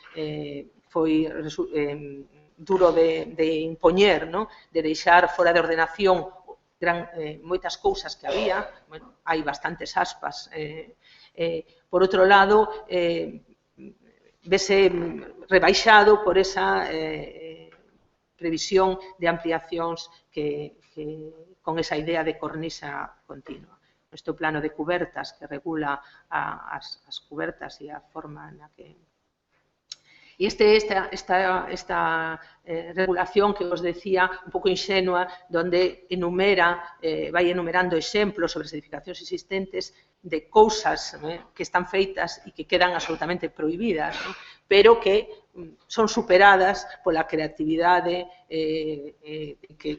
Speaker 3: foi duro de impoñer, de deixar fora de ordenación moitas cousas que había, hai bastantes aspas. Por outro lado, vese rebaixado por esa previsión de ampliacións con esa idea de cornisa continua. Este plano de cubertas que regula as cubertas e a forma na que... E esta regulación que vos decía, un pouco inxenua, donde vai enumerando exemplos sobre as edificacións existentes de cousas que están feitas e que quedan absolutamente prohibidas, pero que son superadas pola creatividade, que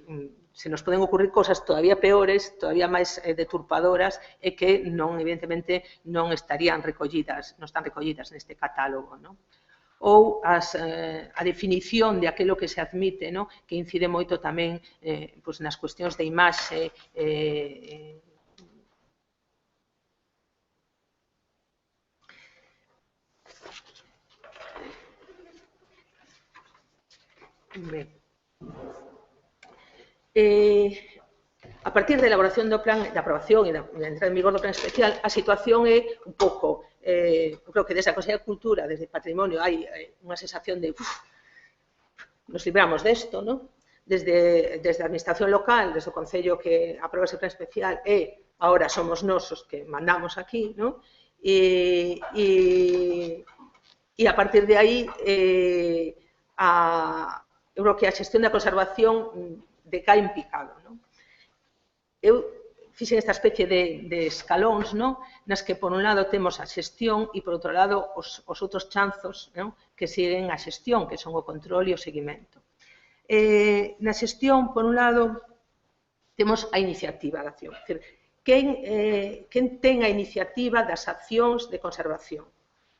Speaker 3: se nos poden ocurrir cousas todavía peores, todavía máis deturpadoras, e que evidentemente non estarían recollidas, non están recollidas neste catálogo, ou a definición de aquilo que se admite, que incide moito tamén nas cuestións de imaxe, a partir da elaboración do plan, da aprobación e da entrada en vigor do plan especial, a situación é un pouco, creo que desde a Consellería de Cultura, desde Patrimonio, hai unha sensación de nos libramos desto, desde a Administración local, desde o Concello que aproba ese plan especial, e agora somos nós os que mandamos aquí, e a partir de aí, eu creo que a xestión da conservación decae en picado. Eu fixen esta especie de escalóns, nas que, por un lado, temos a xestión e, por outro lado, os outros chanzos que siguen a xestión, que son o control e o seguimento. Na xestión, por un lado, temos a iniciativa da acción. Quen ten a iniciativa das accións de conservación?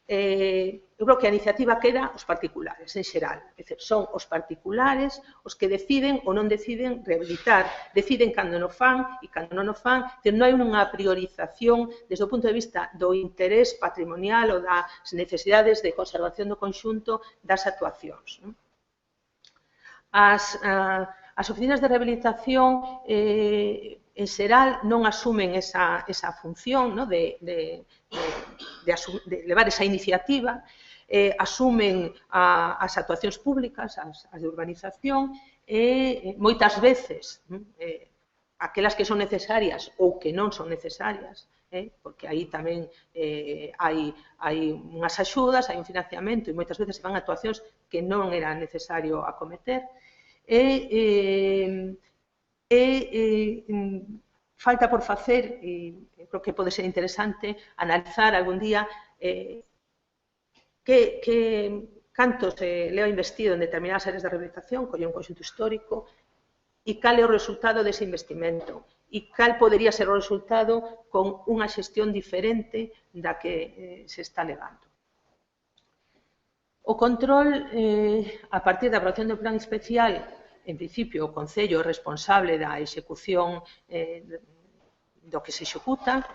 Speaker 3: Eu creo que a iniciativa queda os particulares, en xeral. É dicir, son os particulares os que deciden ou non deciden rehabilitar, deciden cando non fan e cando non o fan. Non hai unha priorización desde o punto de vista do interés patrimonial ou das necesidades de conservación do conxunto das actuacións. As oficinas de rehabilitación en xeral non asumen esa función de levar esa iniciativa, asumen as actuacións públicas, as de urbanización, e moitas veces aquelas que son necesarias ou que non son necesarias, porque aí tamén hai unhas axudas, hai un financiamento e moitas veces se van actuacións que non era necesario acometer, falta por facer, e creo que pode ser interesante, analizar algún día canto se leva investido en determinadas áreas de rehabilitación, colle un conxunto histórico, e cal é o resultado dese investimento, e cal podería ser o resultado con unha xestión diferente da que se está levando. O control, a partir da aprobación do plan especial, en principio, o Concello é responsable da execución do que se executa,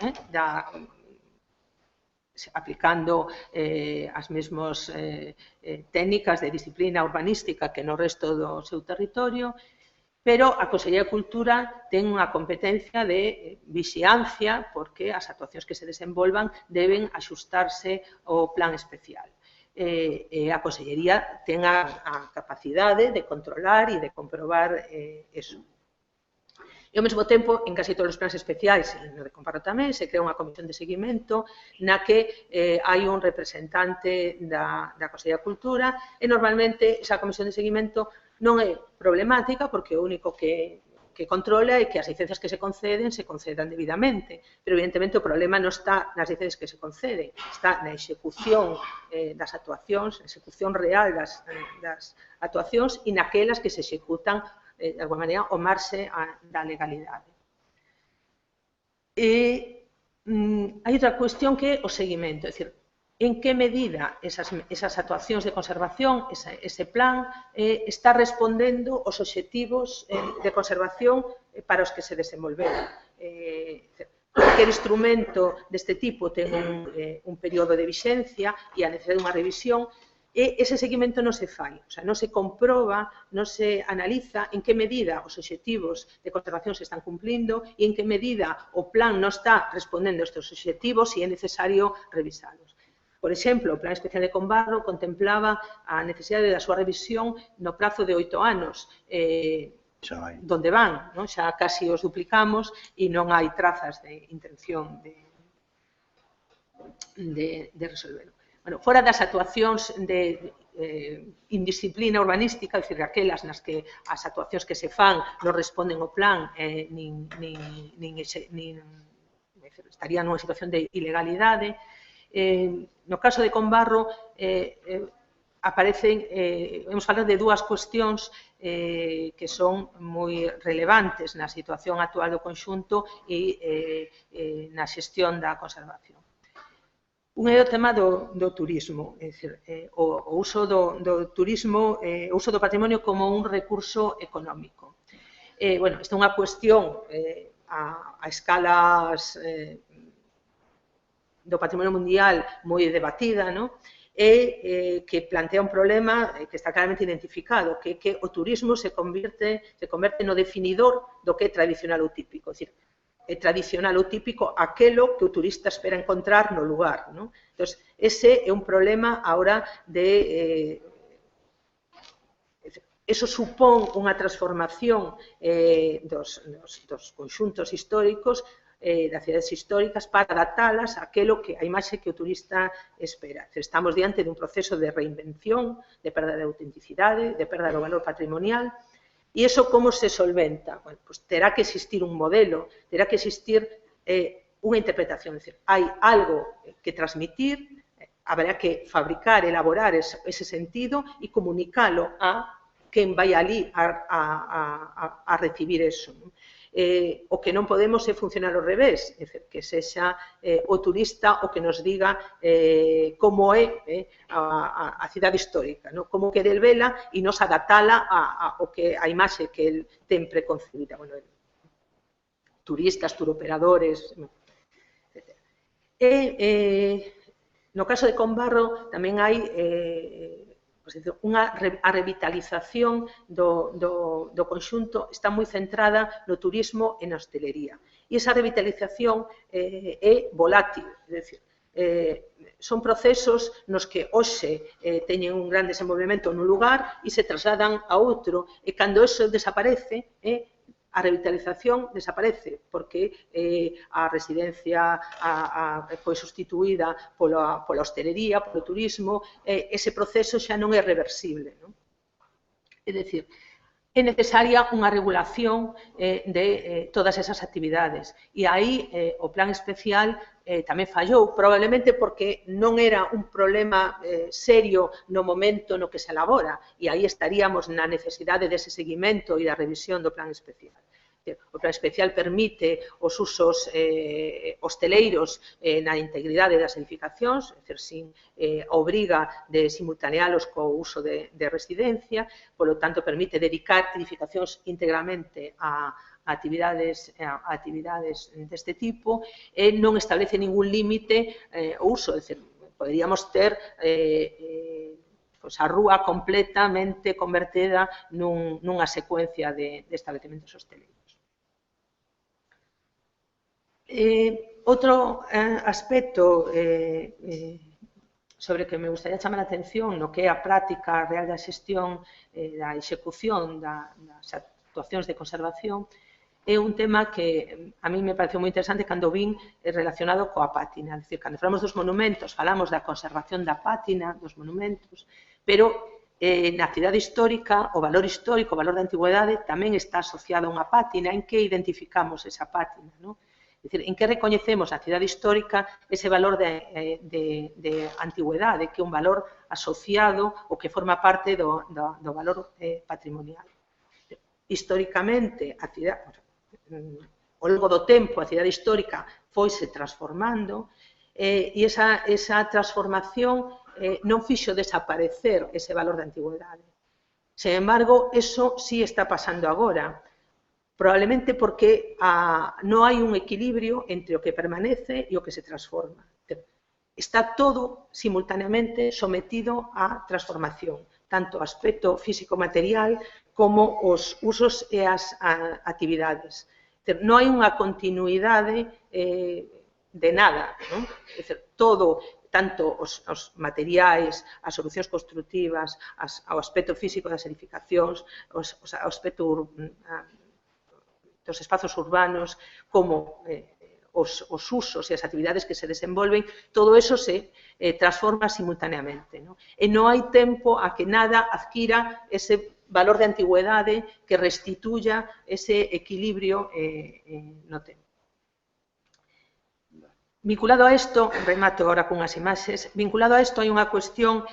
Speaker 3: aplicando as mesmas técnicas de disciplina urbanística que no resto do seu territorio, pero a Consellería de Cultura ten unha competencia de vixiancia porque as actuacións que se desenvolvan deben axustarse ao plan especial. A Consellería ten a capacidade de controlar e de comprobar eso. E, ao mesmo tempo, en casi todos os plans especiais, e no de Combarro tamén, se crea unha comisión de seguimento na que hai un representante da Consellería de Cultura e, normalmente, esa comisión de seguimento non é problemática porque o único que controla é que as licencias que se concedan debidamente. Pero, evidentemente, o problema non está nas licencias que se conceden, está na execución das actuacións, na execución real das actuacións e naquelas que se executan de alguma maneira, ao marxe da legalidade. E hai outra cuestión que é o seguimento, é dicir, en que medida esas actuacións de conservación, ese plan, está respondendo aos obxectivos de conservación para os que se desenvolveron. Cualquier instrumento deste tipo ten un período de vixencia e a necesidade de unha revisión, e ese seguimento non se fai, o sea, non se comproba, non se analiza en que medida os obxectivos de conservación se están cumplindo e en que medida o plan non está respondendo a estes obxectivos e é necesario revisalos. Por exemplo, o Plan Especial de Combarro contemplaba a necesidade da súa revisión no prazo de 8 anos, donde van, xa casi os duplicamos e non hai trazas de intención de resolverlo. Bueno, fora das actuacións de indisciplina urbanística, é dicir, aquelas nas que as actuacións que se fan non responden ao plan nin estarían nunha situación de ilegalidade. No caso de Combarro aparecen, vamos falar de dúas cuestións que son moi relevantes na situación actual do conxunto e na xestión da conservación. Un é o tema do turismo, é dicir, o uso do turismo, o uso do patrimonio como un recurso económico. Bueno, esta é unha cuestión a escalas do patrimonio mundial moi debatida, e que plantea un problema que está claramente identificado, que é que o turismo se converte no definidor do que é tradicional ou típico, é dicir, é tradicional ou típico aquelo que o turista espera encontrar no lugar. Entón, ese é un problema a hora de... Eso supón unha transformación dos conxuntos históricos, das cidades históricas, para adaptalas a aquelo que a imaxe que o turista espera. Estamos diante dun proceso de reinvención, de perda de autenticidade, de perda do valor patrimonial. E iso como se solventa? Bueno, pues terá que existir un modelo, terá que existir unha interpretación. É dicir, hai algo que transmitir, haberá que fabricar, elaborar ese sentido e comunicalo a quen vai ali a recibir eso. O que non podemos é funcionar ao revés, é dicir, que sexa o turista o que nos diga como é a cidade histórica, como quere el vela e nos adaptala a imaxe que el ten preconcebida. Bueno, turistas, turoperadores, etc. No caso de Combarro tamén hai a revitalización do conxunto está moi centrada no turismo e na hostelería. E esa revitalización é volátil, é dicir, son procesos nos que hoxe teñen un gran desenvolvemento nun lugar e se trasladan a outro, e cando eso desaparece, a revitalización desaparece, porque a residencia foi sustituída pola hostelería, polo turismo, ese proceso xa non é reversible. É dicir, é necesaria unha regulación de todas esas actividades. E aí o plan especial tamén fallou, probablemente porque non era un problema serio no momento no que se elabora, e aí estaríamos na necesidade dese seguimento e da revisión do plan especial. O plan especial permite os usos hosteleiros na integridade das edificacións, é dicir, sin obriga de simultanealos co uso de residencia, polo tanto, permite dedicar edificacións íntegramente a actividades deste tipo e non establece ningún límite o uso, é dicir, poderíamos ter a rúa completamente convertida nunha secuencia de establecementos hosteleiros. Outro aspecto sobre que me gustaría chamar a atención no que é a práctica real da xestión da execución das actuacións de conservación é un tema que a mí me pareceu moi interesante cando vin relacionado coa pátina. É dicir, cando falamos dos monumentos, falamos da conservación da pátina, dos monumentos, pero na cidade histórica, o valor histórico, o valor da antigüedade, tamén está asociado a unha pátina. En que identificamos esa pátina, non? É dicir, en que recoñecemos na cidade histórica ese valor de antigüedade, que é un valor asociado ou que forma parte do valor patrimonial. Históricamente, ao longo do tempo, a cidade histórica foise transformando e esa transformación non fixo desaparecer ese valor de antigüedade. Sen embargo, eso sí está pasando agora, probablemente porque non hai un equilibrio entre o que permanece e o que se transforma. Está todo simultaneamente sometido á transformación, tanto o aspecto físico-material como os usos e as actividades. Non hai unha continuidade de nada, non? É dicir, todo, tanto os materiais, as solucións construtivas, o aspecto físico das edificacións, o aspecto dos espazos urbanos, como os usos e as actividades que se desenvolven, todo eso se transforma simultaneamente. E non hai tempo a que nada adquira ese valor de antigüedade que restituya ese equilibrio no tempo. Vinculado a isto, remato agora cunhas imaxes, vinculado a isto hai unha cuestión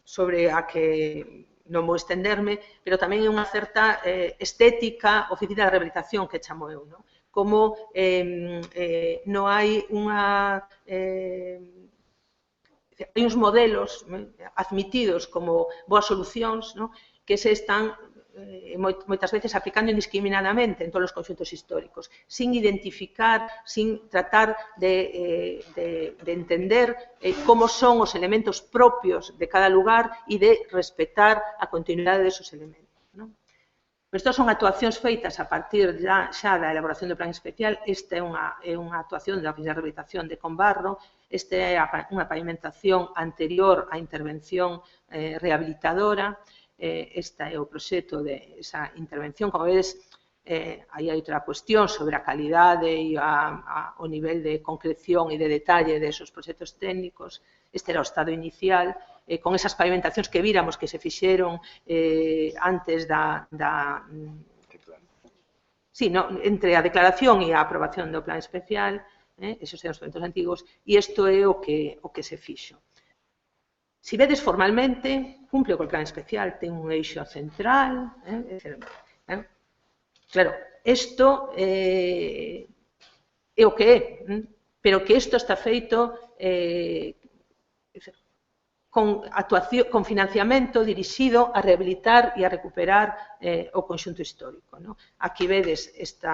Speaker 3: sobre a que non vou estenderme, pero tamén é unha certa estética, oficina de rehabilitación, que chamo eu, non? Como non hai unha... hai uns modelos admitidos como boas solucións, non? Que se están moitas veces aplicando indiscriminadamente en todos os conxuntos históricos, sin identificar, sin tratar de entender como son os elementos propios de cada lugar e de respetar a continuidade desos elementos. Estas son actuacións feitas a partir xa da elaboración do plan especial. Esta é unha actuación da Oficina de Rehabilitación de Combarro. Esta é unha pavimentación anterior á intervención rehabilitadora. Este é o proxecto desa intervención. Como vedes, aí hai outra cuestión sobre a calidade e o nivel de concreción e de detalle desos proxectos técnicos. Este era o estado inicial, con esas pavimentacións que víramos que se fixeron antes entre a declaración e a aprobación do plan especial, esos eran os proxectos antigos, e isto é o que se fixo. Si vedes formalmente, cumple co plan especial, ten un eixo central, claro, isto é o que é, pero que isto está feito con financiamento dirixido a rehabilitar e a recuperar o conxunto histórico. Aquí vedes este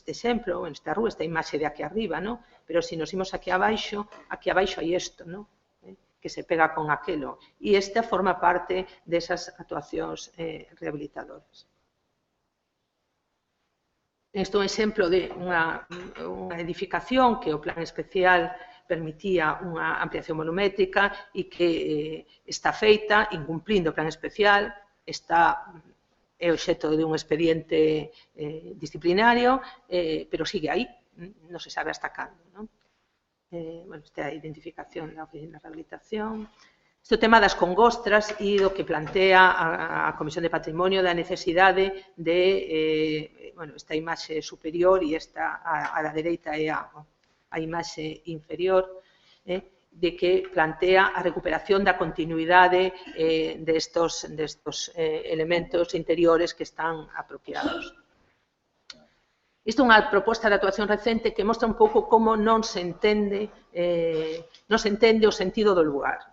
Speaker 3: exemplo, esta rúa, esta imaxe de aquí arriba, pero se nos imos aquí abaixo hai isto, que se pega con aquelo. E esta forma parte desas actuacións rehabilitadoras. Este é un exemplo de unha edificación que o plan especial permitía unha ampliación volumétrica e que está feita incumplindo o plan especial, é obxecto de un expediente disciplinario, pero sigue aí, non se sabe hasta cando. Esta é a identificación da Oficina de Rehabilitación. Este tema das congostras e do que plantea a Comisión de Patrimonio da necesidade de, bueno, esta imaxe superior e esta a la dereita é a imaxe inferior, de que plantea a recuperación da continuidade destos elementos interiores que están apropiados. Isto é unha proposta de actuación recente que mostra un pouco como non se entende o sentido do lugar.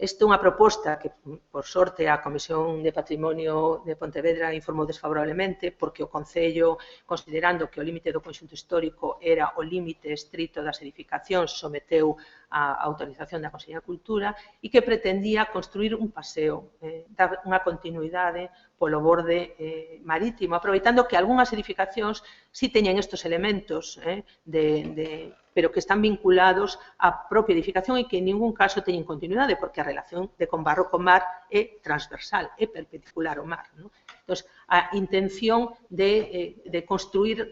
Speaker 3: Esta é unha proposta que, por sorte, a Comisión de Patrimonio de Pontevedra informou desfavorablemente porque o Concello, considerando que o límite do conxunto histórico era o límite estrito das edificacións, someteu a autorización da Consellería de Cultura e que pretendía construir un paseo, dar unha continuidade polo borde marítimo, aproveitando que algunhas edificacións si teñen estes elementos, pero que están vinculados á propia edificación e que en ningún caso teñen continuidade, porque a relación de Combarro con mar é transversal, é perpendicular ao mar. Entón, a intención de construir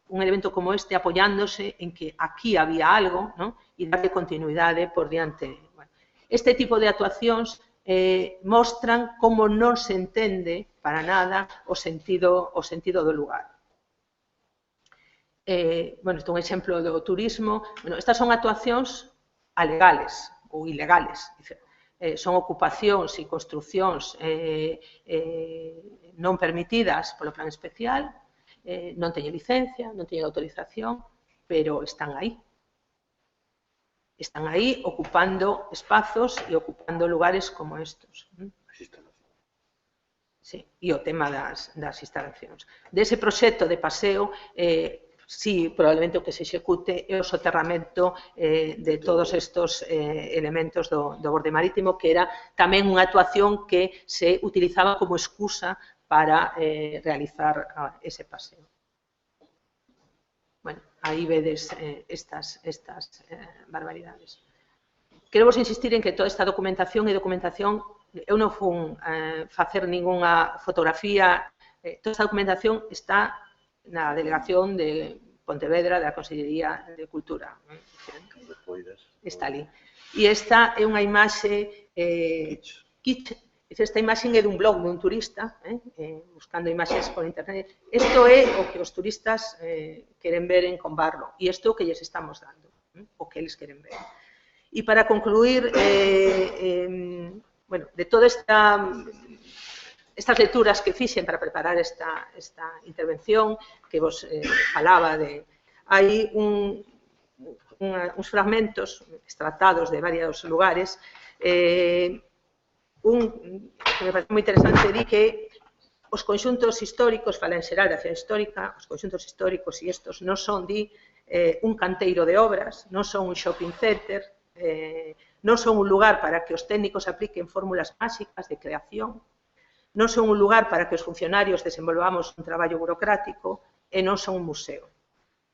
Speaker 3: un elemento como este apoiándose en que aquí había algo, e darle continuidade por diante. Este tipo de actuacións mostran como non se entende para nada o sentido do lugar. Bueno, isto é un exemplo do turismo. Bueno, estas son actuacións alegales ou ilegales. Son ocupacións e construcións non permitidas polo plan especial, non teñen licencia, non teñen autorización, pero están aí. Están aí ocupando espazos e ocupando lugares como estos. Sí, e o tema das instalacións. Dese proxecto de paseo, sí, probablemente o que se execute é o soterramento de todos estes elementos do borde marítimo, que era tamén unha actuación que se utilizaba como excusa para realizar ese paseo. Bueno, aí vedes estas barbaridades. Quero vos insistir en que toda esta documentación eu non fun facer ningunha fotografía, toda esta documentación está na delegación de Pontevedra da Consellería de Cultura. Está ali. E esta é unha imaxe kitsch. Esta imaxe é dun blog dun turista, buscando imaxes por internet. Isto é o que os turistas queren ver en Combarro e isto é o que lles estamos dando, o que eles queren ver. E para concluir, bueno, de toda estas lecturas que fixen para preparar esta intervención, que vos falaba de... Hai uns fragmentos extractados de varios lugares, un que me parece moi interesante, di que os conxuntos históricos, fala en xeral da ciudad histórica, os conxuntos históricos e estos non son, di, un canteiro de obras, non son un shopping center, non son un lugar para que os técnicos apliquen fórmulas máxicas de creación, non son un lugar para que os funcionarios desenvolvamos un traballo burocrático e non son un museo.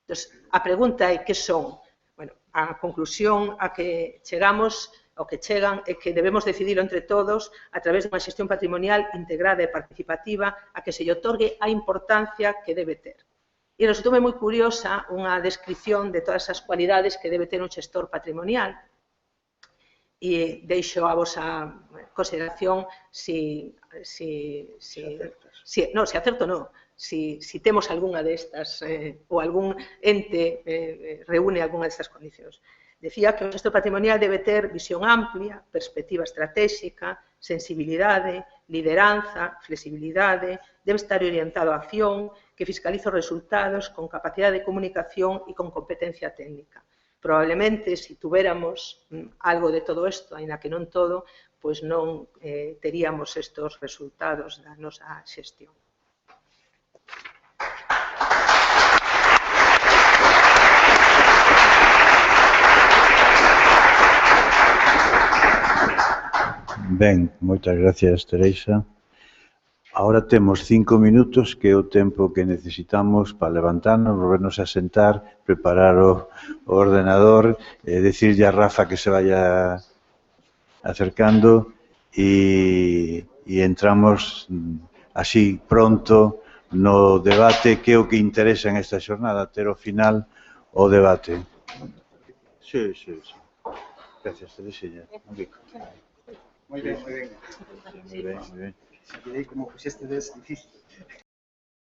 Speaker 3: Entón, a pregunta é que son? Bueno, a conclusión a que chegamos, o que chegan, é que debemos decidirlo entre todos a través dunha xestión patrimonial integrada e participativa a que se lle otorgue a importancia que debe ter. E resultou moi curiosa unha descripción de todas as cualidades que debe ter un xestor patrimonial. E deixo a vosa consideración se acerto non, si temos algunha destas ou algún ente reúne algunha destas condicións. Decía que o xestor patrimonial debe ter visión amplia, perspectiva estratégica, sensibilidade, lideranza, flexibilidade, debe estar orientado á acción, que fiscaliza os resultados con capacidade de comunicación e con competencia técnica. Probablemente, se tuviéramos algo de todo isto, aínda que non todo, pois non teríamos estes resultados da nosa xestión.
Speaker 1: Ben, moitas gracias, Teresa. Ahora temos 5 minutos, que é o tempo que necesitamos para levantarnos, volvernos a sentar, preparar o ordenador, decirlle a Rafa que se vaya acercando e entramos así pronto no debate, que é o que interesa en esta xornada, ter ao final o debate. Sí. Gracias, Teresilla.
Speaker 2: Moi ben, moi ben.
Speaker 1: Muy bien, muy bien.
Speaker 2: Se quedei como puxestedes difícil.